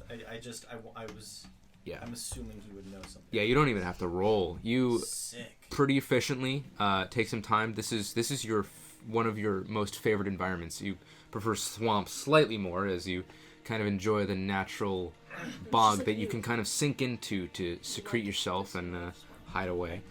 I'm assuming he would know something. Yeah, you don't even have to roll. You Sick. pretty efficiently take some time. This is your one of your most favorite environments. You prefer swamp slightly more, as you kind of enjoy the natural bog that you can kind of sink into to secrete yourself and hide away.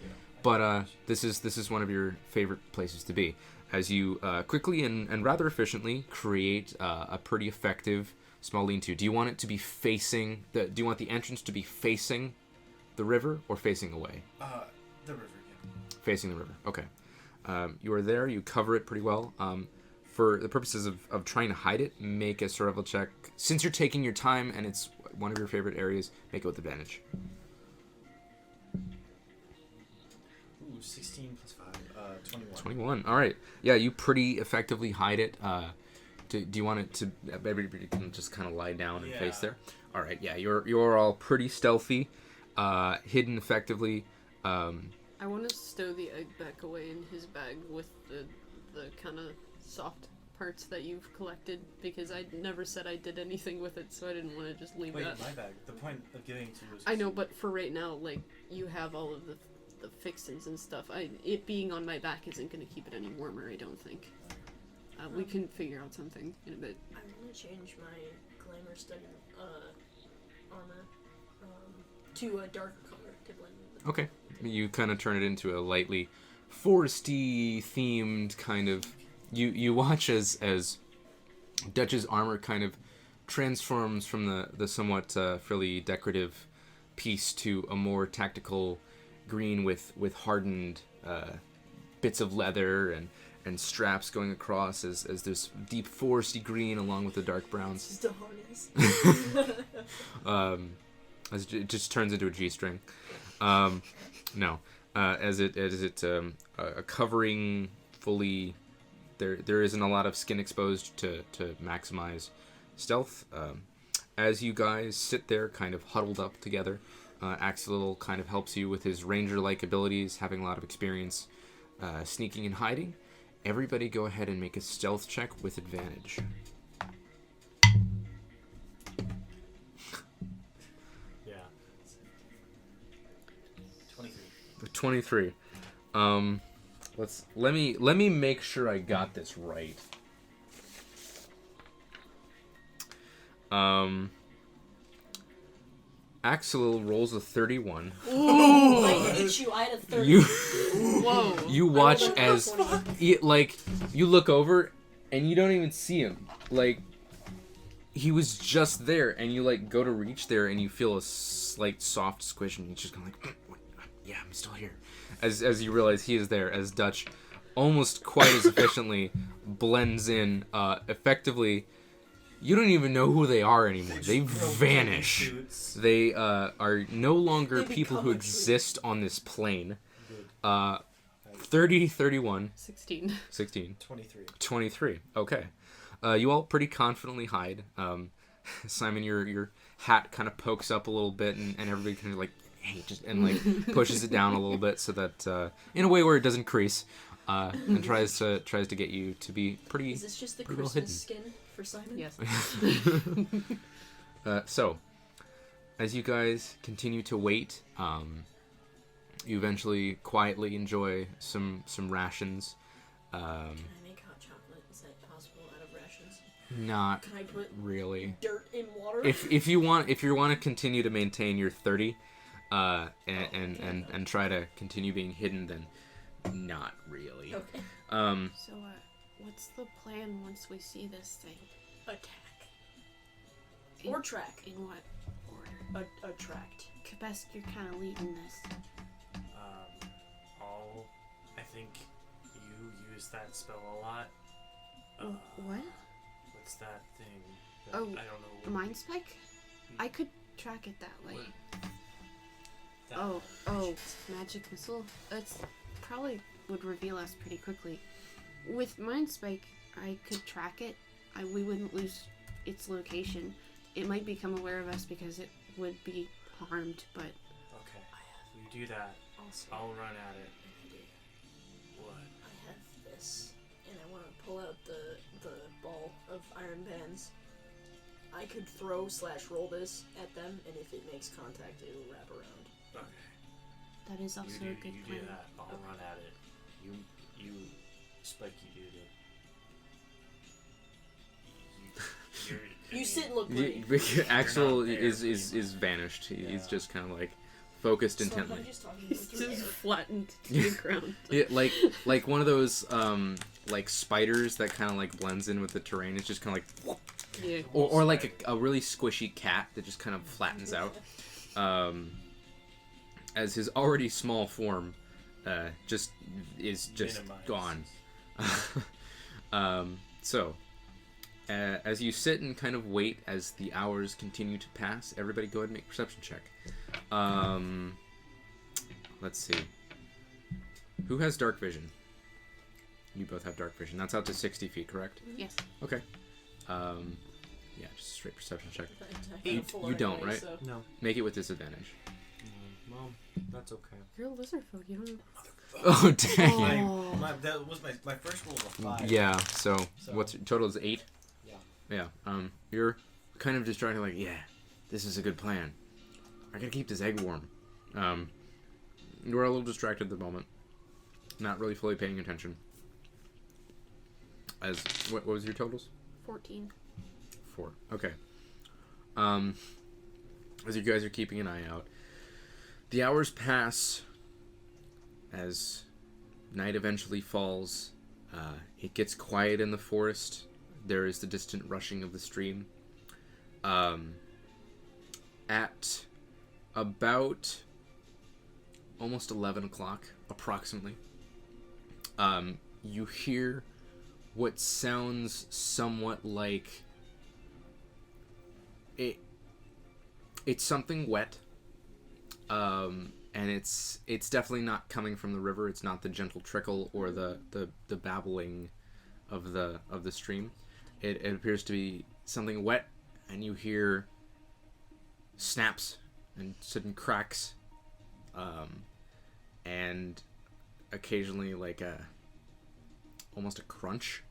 But this is one of your favorite places to be, as you quickly and rather efficiently create a pretty effective small lean-to. Do you want it to be facing do you want the entrance to be facing the river or facing away? The river. Yeah. Facing the river. Okay. You are there. You cover it pretty well. For the purposes of trying to hide it, make a survival check. Since you're taking your time and it's one of your favorite areas, make it with advantage. Ooh, 16 +5, 21. 21. All right. Yeah, you pretty effectively hide it. Do you want it to? Everybody can just kind of lie down and face Yeah. there. All right. Yeah, you're all pretty stealthy, hidden effectively. I want to stow the egg back away in his bag with the kind of soft parts that you've collected, because I never said I did anything with it, so I didn't want to just leave Wait, that. my bag. The point of giving it to you was. I know, but for right now, like, you have all of the fixings and stuff. It being on my back isn't going to keep it any warmer, I don't think. We can figure out something in a bit. I want to change my glamour study armor to a darker color to blend with. Okay. You kind of turn it into a lightly foresty themed kind of. You watch as Dutch's armor kind of transforms from the somewhat frilly decorative piece to a more tactical green with hardened bits of leather and straps going across as this deep foresty green along with the dark browns. Just a harness. As it just turns into a G-string. No, as it covering fully. There isn't a lot of skin exposed to maximize stealth. As you guys sit there, kind of huddled up together, Axel kind of helps you with his ranger-like abilities, having a lot of experience sneaking and hiding, everybody go ahead and make a stealth check with advantage. Yeah. 23. 23. Let me make sure I got this right. Axel rolls a 31. I hit you. I had a 30. Whoa. You watch I rolled a as 20. you look over and you don't even see him. Like, he was just there, and you like go to reach there, and you feel a slight soft squish, and you just kind of like, yeah, I'm still here. As you realize he is there, as Dutch almost quite as efficiently blends in, effectively. You don't even know who they are anymore. They vanish. They are no longer They people become who a tree. exist on this plane. 30, 31, 16. 16, 23. 23. Okay. You all pretty confidently hide. Simon, your hat kind of pokes up a little bit, and everybody kind of like, hey, just and like pushes it down a little bit so that in a way where it doesn't crease, and tries to get you to be pretty. Is this just the pretty well Christmas skin for Simon? Yes. So, as you guys continue to wait, you eventually quietly enjoy some rations. Can I make hot chocolate? Is that possible out of rations? Not Can I put really. dirt in water? If you want to continue to maintain your 30, and try to continue being hidden, then not really. Okay. So, what's the plan once we see this thing? Attack. In- Or track. In what order? Attract. Kepesk, you're kind of leading this. I think you use that spell a lot. What? What's that thing? That, Oh, I don't know. Mind spike? I could track it that way. That Oh, magic missile? That's probably would reveal us pretty quickly. With Mind Spike, I could track it. We wouldn't lose its location. It might become aware of us because it would be harmed, but Okay. You do that. Also, I'll run at it. an idea. What? I have this, and I want to pull out the ball of iron bands. I could throw/roll this at them, and if it makes contact, it'll wrap around. Okay. that is also a good you plan. do that. I'll Okay. run at it. You spiky dude it. You sit and look You- pretty. Axel You're not there is vanished. He's Yeah. just kind of like focused So am I intently. just talking He's through just air? flattened to the ground. Yeah, like one of those like spiders that kind of like blends in with the terrain. It's just kind of like, Yeah. or like a really squishy cat that just kind of flattens out. As his already small form just is just Minimized. gone. So as you sit and kind of wait as the hours continue to pass, everybody go ahead and make a perception check. Let's see. Who has dark vision? You both have dark vision. That's out to 60 feet, correct? Yes. Okay. Yeah, just a straight perception check. I You- got full you don't, anyway, right? so- No. Make it with disadvantage. Well, that's okay. You're a lizard folk. You don't. Oh, dang. That was my first roll was a 5. Yeah, so So- what's your total is 8? Yeah. Yeah. You're kind of just trying to like, yeah, this is a good plan. I gotta keep this egg warm. You're a little distracted at the moment. Not really fully paying attention. As what was your totals? 14. 4. Okay. As you guys are keeping an eye out, the hours pass as night eventually falls. It gets quiet in the forest. There is the distant rushing of the stream. At about almost 11 o'clock, approximately, you hear what sounds somewhat like it's something wet, and it's definitely not coming from the river. It's not the gentle trickle or the babbling of the stream. It appears to be something wet, and you hear snaps and sudden cracks, and occasionally like almost a crunch.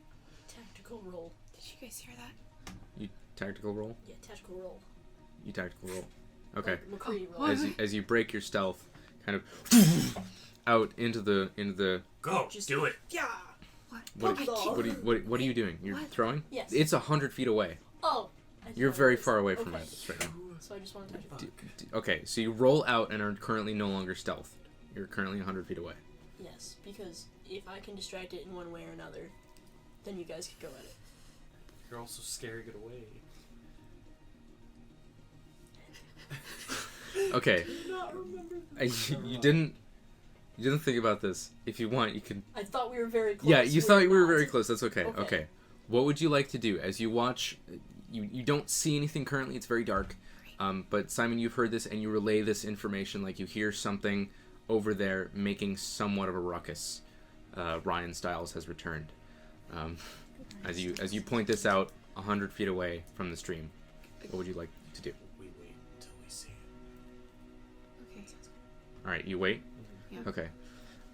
Tactical roll. Did you guys hear that? You tactical roll? Yeah, tactical roll. You tactical roll. Okay. Like McCree roll. As you break your stealth, kind of out into the Go, Just- do it. Yeah. what, Okay. what are you doing? You're What? throwing? Yes. It's 100 feet away. Oh. I You're thought very it was- far away from okay. this right now. So I just want to touch it. Okay, so you roll out and are currently no longer stealth. You're currently 100 feet away. Yes, because if I can distract it in one way or another, then you guys could go at it. You're also scaring it away. Okay, Not remember. you didn't think about this. If you want, you can. I thought we were very close. Yeah, you thought we were not. very close. That's okay. Okay. Okay. What would you like to do as you watch? You don't see anything currently. It's very dark. But Simon, you've heard this and you relay this information. Like you hear something over there making somewhat of a ruckus. Ryan Stiles has returned. As you point this out 100 feet away from the stream, what would you like to do? We wait until we see it. Okay. All right, you wait. Yeah. Okay.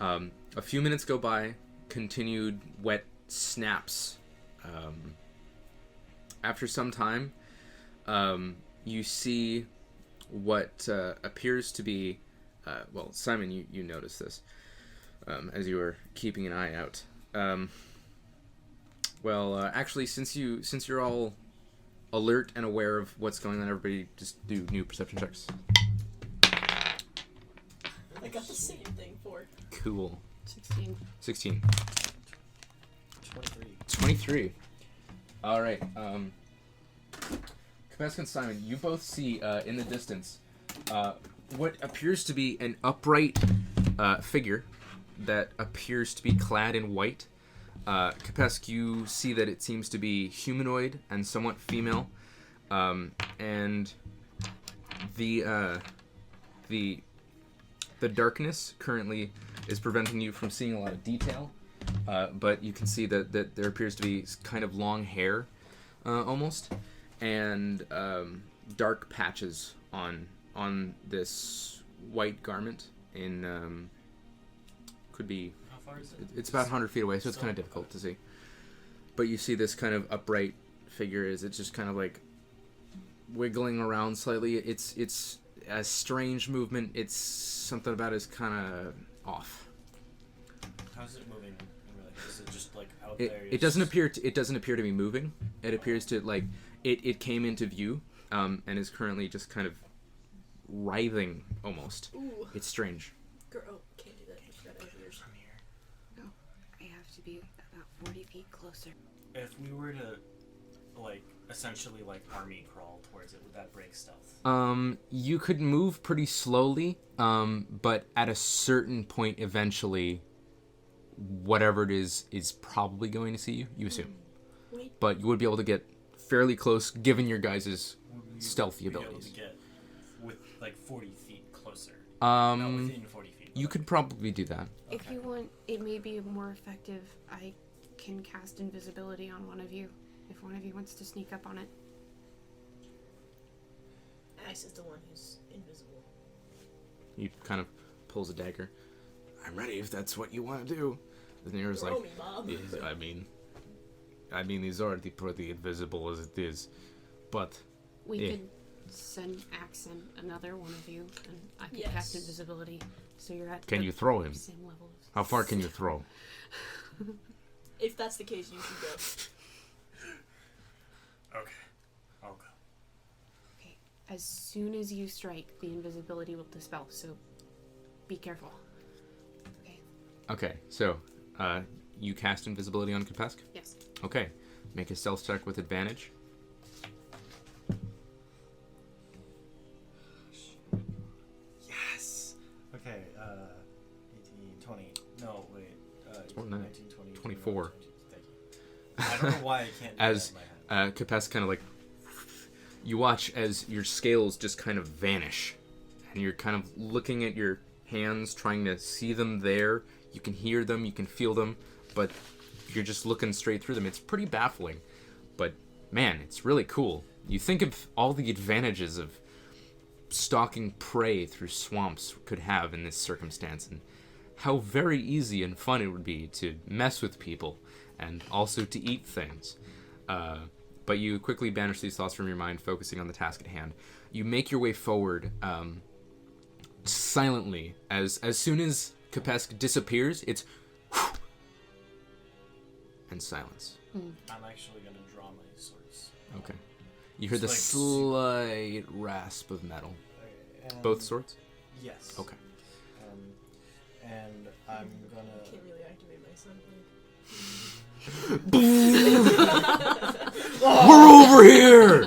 A few minutes go by. Continued wet snaps. After some time, you see what appears to be. Well, Simon, you notice this as you were keeping an eye out. Actually, since you're all alert and aware of what's going on, everybody just do new perception checks. I got the same thing for it. Cool. 16. 16. 23. 23. All right. Kepesk and Simon, you both see in the distance what appears to be an upright figure that appears to be clad in white. Kepesk, you see that it seems to be humanoid and somewhat female, and the darkness currently is preventing you from seeing a lot of detail. But you can see that there appears to be kind of long hair, almost, and dark patches on this white garment. Could be. How far is it? It's about 100 feet away, so it's kind of difficult to see. But you see this kind of upright figure. It's just kind of like wiggling around slightly. It's a strange movement. It's something about it is kind of off. How's it moving? Is it just like out there? It doesn't appear to be moving. It appears to like it came into view and is currently just kind of writhing almost. Ooh. It's strange. Girl, oh, can't do that. You've got ears. No, I have to be about 40 feet closer. If we were to, like, essentially, like, army crawl towards it, would that break stealth? You could move pretty slowly, but at a certain point, eventually, whatever it is probably going to see you. You assume, Wait. but you would be able to get fairly close, given your guys' Would we stealthy be able abilities. to get with, like, 40 feet closer? Um, Not within 40 feet. You but, could probably do that. If Okay. you want, it may be more effective. I can cast invisibility on one of you if one of you wants to sneak up on it. Axe is the one who's invisible. He kind of pulls a dagger. I'm ready if that's what you want to do. The Nero's Throw like, me, Bob. "Yes, I mean, he's already pretty invisible as it is, but We Yeah. could send Axe and another one of you, and I could Yes. cast invisibility, so you're at can the you throw him? same level. How far can you throw? If that's the case, you should go. Okay. I'll go. Okay. As soon as you strike, the invisibility will dispel. So, be careful. Okay. Okay, so you cast invisibility on Kepesk? Yes. Okay, make a stealth check with advantage. Yes! Okay, 18, 20. No, wait. 18, 29, 19, 20, 24. 21, 22. Thank you. I don't know why I can't do As that in my head. Kepesk kind of like, you watch as your scales just kind of vanish, and you're kind of looking at your hands, trying to see them there. You can hear them, you can feel them, but you're just looking straight through them. It's pretty baffling, but man, it's really cool. You think of all the advantages of stalking prey through swamps could have in this circumstance, and how very easy and fun it would be to mess with people and also to eat things. But you quickly banish these thoughts from your mind, focusing on the task at hand. You make your way forward silently. As soon as Kepesk disappears, it's and silence. I'm actually gonna draw my swords. Okay. You hear the It's slight rasp of metal. And Both swords? Yes. Okay. And I'm gonna. Can't really activate my sun blade. We're over here!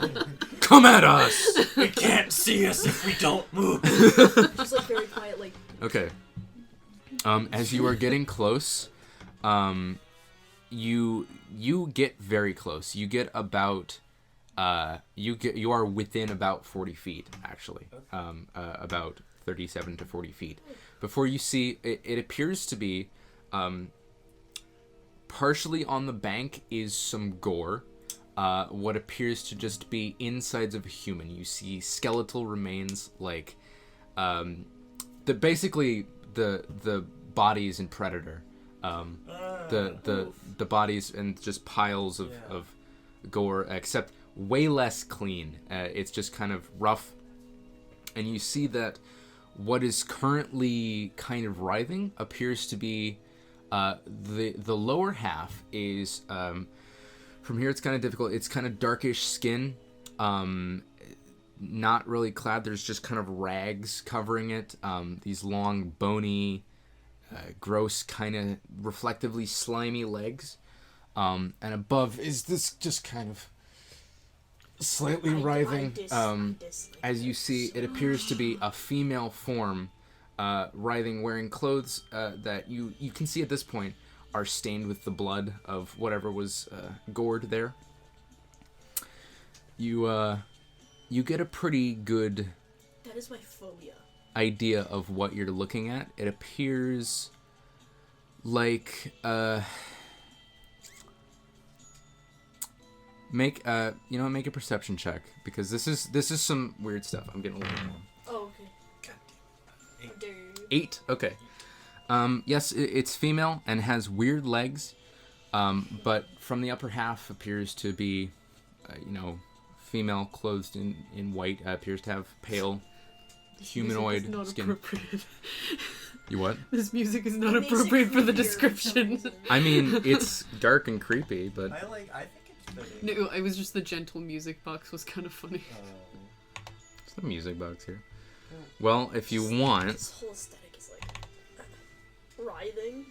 Come at us! They can't see us if we don't move. Just like very quiet, like. Okay. As you are getting close, you get very close. You get about you are within about 40 feet actually. About 37 to 40 feet. Before you see it appears to be partially on the bank is some gore. What appears to just be insides of a human. You see skeletal remains like basically the bodies in Predator. The bodies and just piles of gore, except way less clean. It's just kind of rough. And you see that what is currently kind of writhing appears to be the lower half is from here it's kind of difficult. It's kind of darkish skin, not really clad. There's just kind of rags covering it. These long bony gross kind of reflectively slimy legs, and above is this just kind of slightly writhing. As you see, it appears to be a female form writhing, wearing clothes that you can see at this point are stained with the blood of whatever was gored there. You get a pretty good That is my phobia. idea of what you're looking at. It appears like make a perception check, because this is some weird stuff. I'm getting a little more. Oh, okay. God damn. How dare you? 8. Okay. Yes, it's female and has weird legs, but from the upper half appears to be, female clothed in white. Appears to have pale humanoid This music is not skin. appropriate. You what? This music is not It makes it appropriate for the creepier some description. reason. I mean, it's dark and creepy, but I think it's fitting. No, it was just the gentle music box was kind of funny. it's the music box here. Well, if you want, This whole aesthetic is like writhing,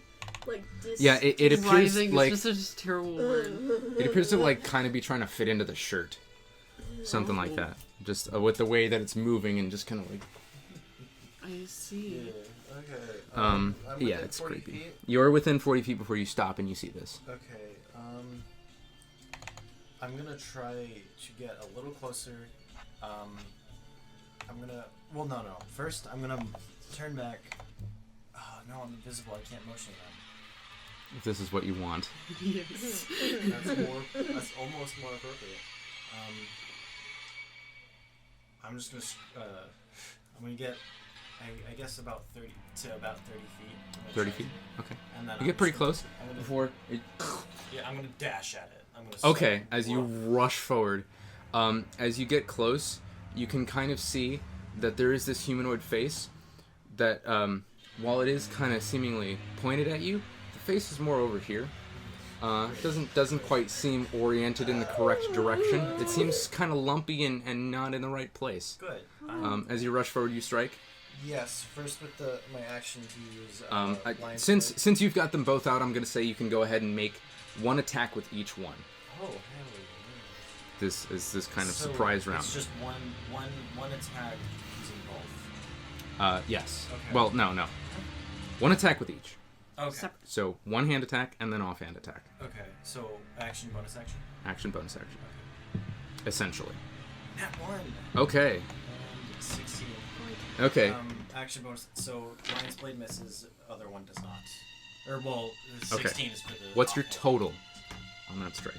like this. yeah, it appears Writhing like is just a terrible word. it appears to like kind of be trying to fit into the shirt, something like that. Just with the way that it's moving and just kind of like. I see. Yeah. Okay. Yeah, within it's 40 creepy. feet. You're within 40 feet before you stop and you see this. Okay. I'm gonna try to get a little closer. I'm gonna. Well, no. First, I'm gonna turn back. Oh, no, I'm invisible. I can't motion them. If this is what you want. Yes. That's almost more appropriate. I'm just gonna. I'm gonna get. I guess about 30 feet. I'm gonna 30 try feet? to- Okay. And then You get pretty close I'm gonna, before it... Yeah, I'm gonna dash at it. I'm gonna. Okay, start as you rough. rush forward, as you get close, you can kind of see that there is this humanoid face that, while it is kind of seemingly pointed at you, the face is more over here. Doesn't quite seem oriented in the correct direction. It seems kind of lumpy and not in the right place. Good. As you rush forward, you strike. Yes. First with my action to use. Lion's Since you've got them both out, I'm gonna say you can go ahead and make one attack with each one. Oh, hell yeah. This is this kind of So surprise round. It's just one attack using both. Yes. Okay. Well, no. One attack with each. Okay. So one hand attack and then offhand attack. Okay. So action, bonus action. Action, bonus action. Essentially. Nat 1. Okay. And 16. Okay. Action bonus. So Lion's Blade misses, other one does not. Or well, 16 is for the. What's your offhand. total on that strike?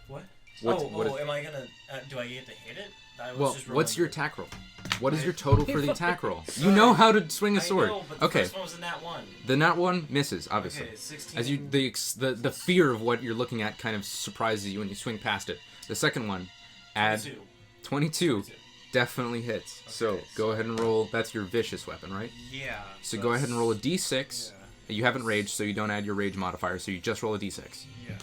What? What Am I gonna? Do I get to hit it? I was Well, just what's rolling your the- attack roll? What is your total for the attack roll? You Sorry. know how to swing a sword. I know, but the Okay. first one was a nat 1. The nat one misses, obviously. Okay, 16. As you the fear of what you're looking at kind of surprises you when you swing past it. The second one, add 22 definitely hits. So Okay, go so- ahead and roll. That's your vicious weapon, right? Yeah. So go ahead and roll a d6. Yeah. You haven't raged, so you don't add your rage modifier. So you just roll a d6. Yeah.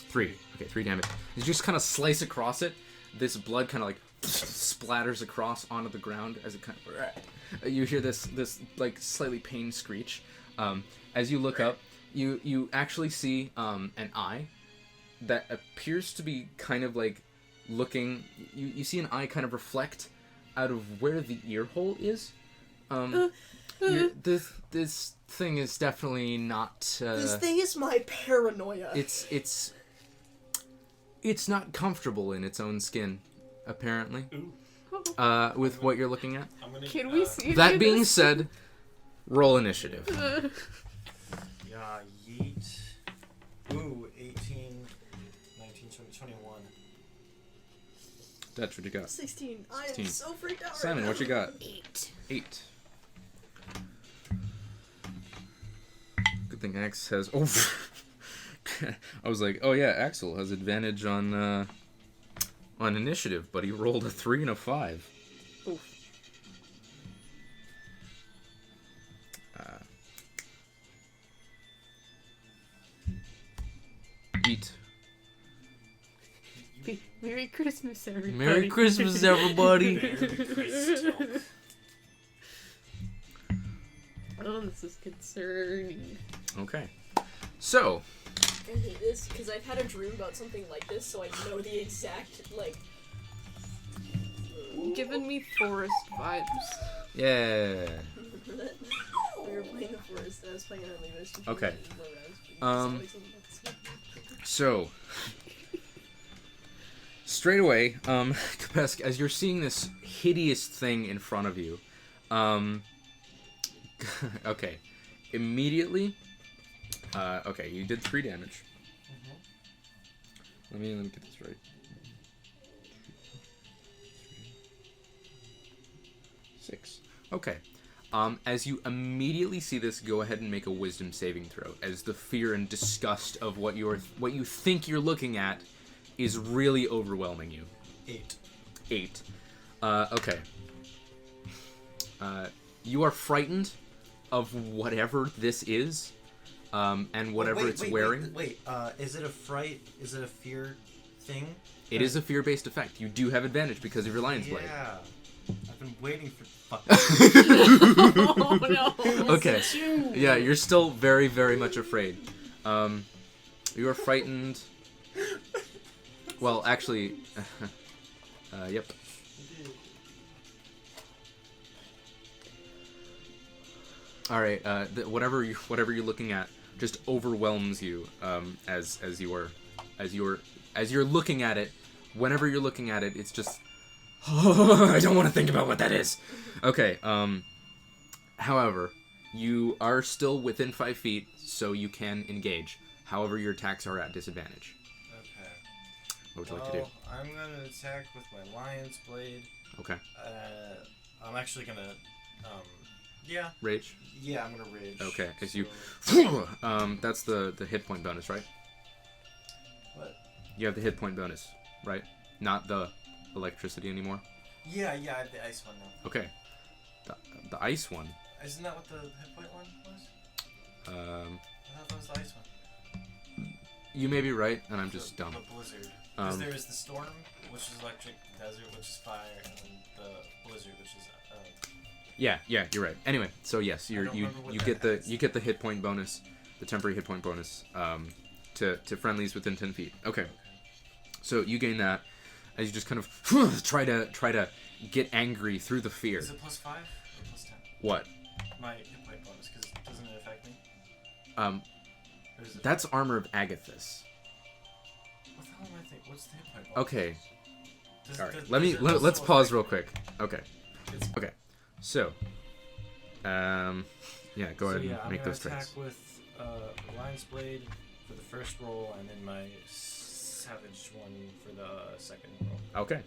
3. Okay, 3 damage. You just kind of slice across it. This blood kind of like splatters across onto the ground as it kind of. You hear this like slightly pained screech. As you look up, you actually see an eye that appears to be kind of like looking. You see an eye kind of reflect out of where the ear hole is. This thing is definitely not. This thing is my paranoia. It's not comfortable in its own skin, apparently. Ooh. With what you're looking at. I'm gonna, Can we see That being this? said, roll initiative. Yeah, yeet. Ooh, 18, 19, 20, 21. That's what you got. 16. I 16. am so freaked out Simon, right what you got? 8. 8. Good thing Axe has. Oh, I was like, oh yeah, Axel has advantage on initiative, but he rolled a 3 and a 5. Oof. Eat. Merry Christmas, everybody. Merry Christmas, everybody. Oh, this is concerning. Okay. So, I hate this because I've had a dream about something like this, so I know the exact like. Giving me forest vibes. yeah. We were playing the forest, and I was playing it on Levi's computer. Okay. and more rounds, but So, straight away, Kepesk, as you're seeing this hideous thing in front of you, okay, immediately, okay, you did 3 damage. Let me get this right. 6. Okay. As you immediately see this, go ahead and make a wisdom saving throw, as the fear and disgust of what you think you're looking at is really overwhelming you. 8. 8. Okay. You are frightened of whatever this is, and whatever it's wearing. Wait, is it a fright? Is it a fear thing? It is a fear-based effect. You do have advantage because of your Lion's Blade. Yeah. I've been waiting for. Fuck. Oh no. Okay. Yeah, you're still very, very much afraid. You are frightened. Well, actually, yep. All right. Whatever you're looking at just overwhelms you. As you're looking at it. Whenever you're looking at it, it's just. I don't want to think about what that is. Okay. However, you are still within 5 feet, so you can engage. However, your attacks are at disadvantage. Okay. What would you like to do? I'm gonna attack with my Lion's Blade. Okay. I'm actually gonna. Yeah. Rage. Yeah, I'm gonna rage. Okay. As you. So- That's the hit point bonus, right? What? You have the hit point bonus, right? Not the electricity anymore. Yeah, I have the ice one now. Okay. The ice one. Isn't that what the hit point one was? I thought that was the ice one. You may be right, and I'm just dumb. The blizzard. Because there is the storm, which is electric, desert, which is fire, and then the blizzard, which is Yeah, you're right. Anyway, so yes, I you don't remember what you that get the adds. you get the hit point bonus, the temporary hit point bonus, to friendlies within 10 feet. Okay. So you gain that as you just kind of try to get angry through the fear. Is it +5 or +10? What? My hit point bonus, because doesn't it affect me? Or is it That's Armor of Agathis. What the hell am I thinking? What's the hit point bonus? Okay. Does- All right. does- Let does me it let's also pause affect real me? quick. Okay. It's- Okay. So, yeah, go ahead and make those I'm gonna trades. attack with Lion's Blade for the first roll, and then my Savage one for the second roll. Okay.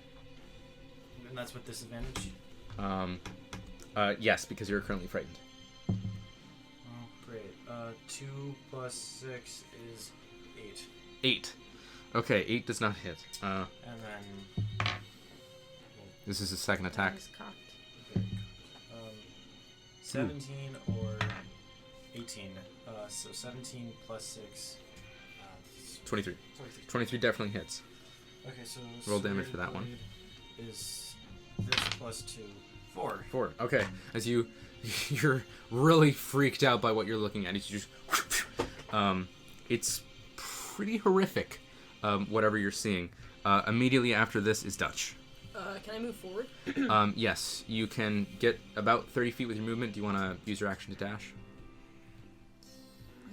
And that's with disadvantage. Yes, because you're currently frightened. Oh, great. 2 plus 6 is 8. 8. Okay, 8 does not hit. And then... This is his second attack. He's cocked. Okay. 17 or 18. So 17 plus 6... 23. 23. 23 definitely hits. Okay, so... Roll damage for that one. Is this plus 2. 4. 4. Okay. As you're really freaked out by what you're looking at. It's just... it's pretty horrific, whatever you're seeing. Immediately after this is Dutch. Can I move forward? Yes, you can get about 30 feet with your movement. Do you want to use your action to dash?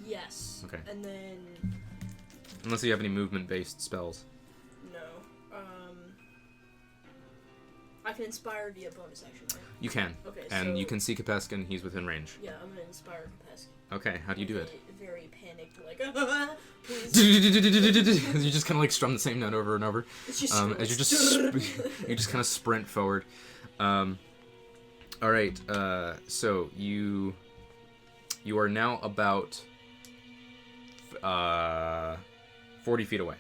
Yes. Okay. And then... Unless you have any movement-based spells. No. I can inspire via bonus action, right? You can. Okay, And so... you can see Kepesk and he's within range. Yeah, I'm gonna inspire Kepesk. Okay, how do you do it? Very panicked, please. You just kind of like strum the same note over and over. It's just As you just kind of sprint forward. All right. So you are now about 40 feet away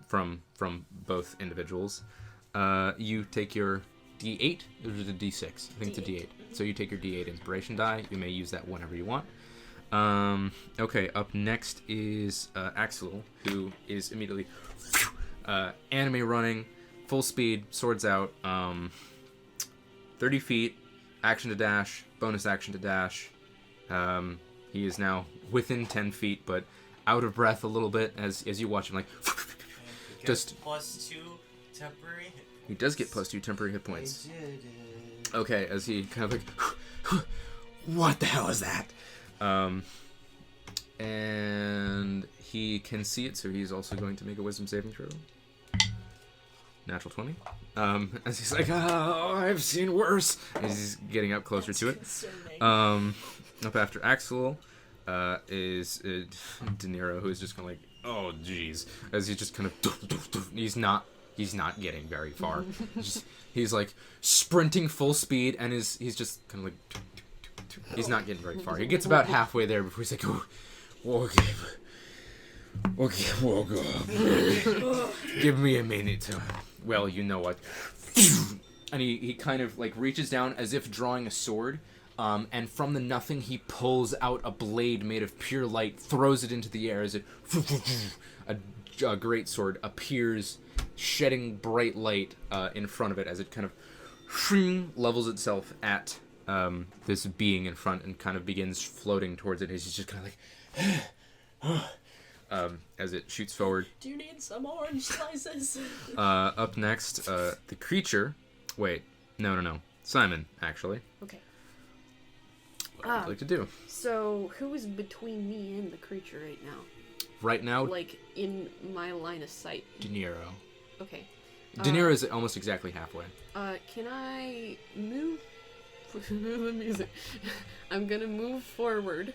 from both individuals. You take your D8 or the D6. I think it's a D8. So you take your D8 inspiration die. You may use that whenever you want. Okay, up next is Axel, who is immediately anime running, full speed, swords out, 30 feet, action to dash, bonus action to dash. He is now within 10 feet, but out of breath a little bit as you watch him, like, just... Plus 2 temporary hit. He does get plus 2 temporary hit points. I did it. Okay, as he kind of like, what the hell is that? And he can see it, so he's also going to make a wisdom saving throw. Natural 20. As he's like, oh, I've seen worse. As he's getting up closer to it. Up after Axel is De Niro, who is just kind of like, oh, jeez. As he's just kind of, he's not getting very far. He's like sprinting full speed, and he's just kind of like, he's not getting very far. He gets about halfway there before he's like, oh, okay, whoa, give me a minute. Well, you know what? And he kind of like reaches down as if drawing a sword, and from the nothing he pulls out a blade made of pure light, throws it into the air as it a great sword appears, shedding bright light in front of it as it kind of levels itself at this being in front and kind of begins floating towards it. He's just kind of like as it shoots forward. Do you need some orange slices? Up next, the creature. Wait, no. Simon, actually. Okay. What would you like to do? So, who is between me and the creature right now? Right now, Like, in my line of sight. De Niro. Okay. De Niro is almost exactly halfway. Can I move? The music. I'm gonna move forward.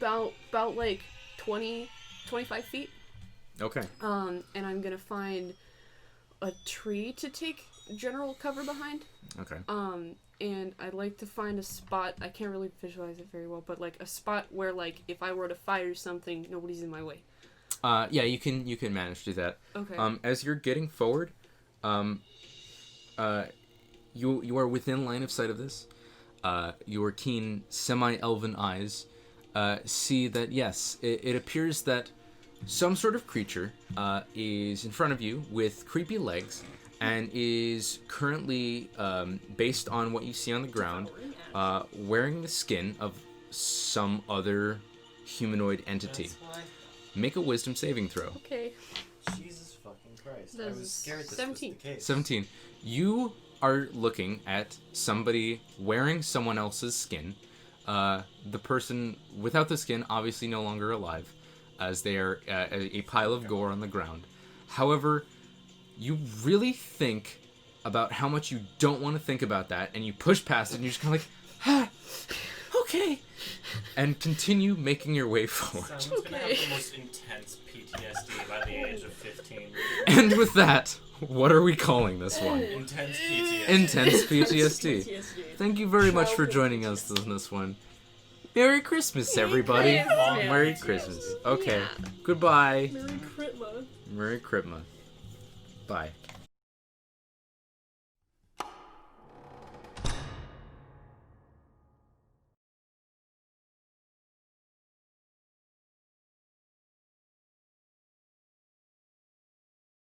About like 25 feet. Okay. And I'm gonna find a tree to take general cover behind. Okay. And I'd like to find a spot. I can't really visualize it very well, but like a spot where, like, if I were to fire something, nobody's in my way. Yeah, you can manage to do that. Okay. As you're getting forward, you are within line of sight of this. Your keen semi-elven eyes see that, yes, it appears that some sort of creature is in front of you with creepy legs and is currently, based on what you see on the ground, wearing the skin of some other humanoid entity. That's why. Make a wisdom saving throw. Okay. Jesus fucking Christ. I That's was scared this 17. was the case. 17. You are looking at somebody wearing someone else's skin. The person without the skin obviously no longer alive, as they are a pile of gore on the ground. However, you really think about how much you don't want to think about that, and you push past it, and you're just kind of like, okay, and continue making your way forward. Someone's gonna have the most intense PTSD by the age of 15. And with that, What are we calling this one? Intense PTSD. Intense PTSD. PTSD. Thank you very much for Childhood joining us on this one. Merry Christmas, everybody. Christmas. Merry Christmas. Okay. Goodbye. Merry Christmas. Merry Christmas. Bye.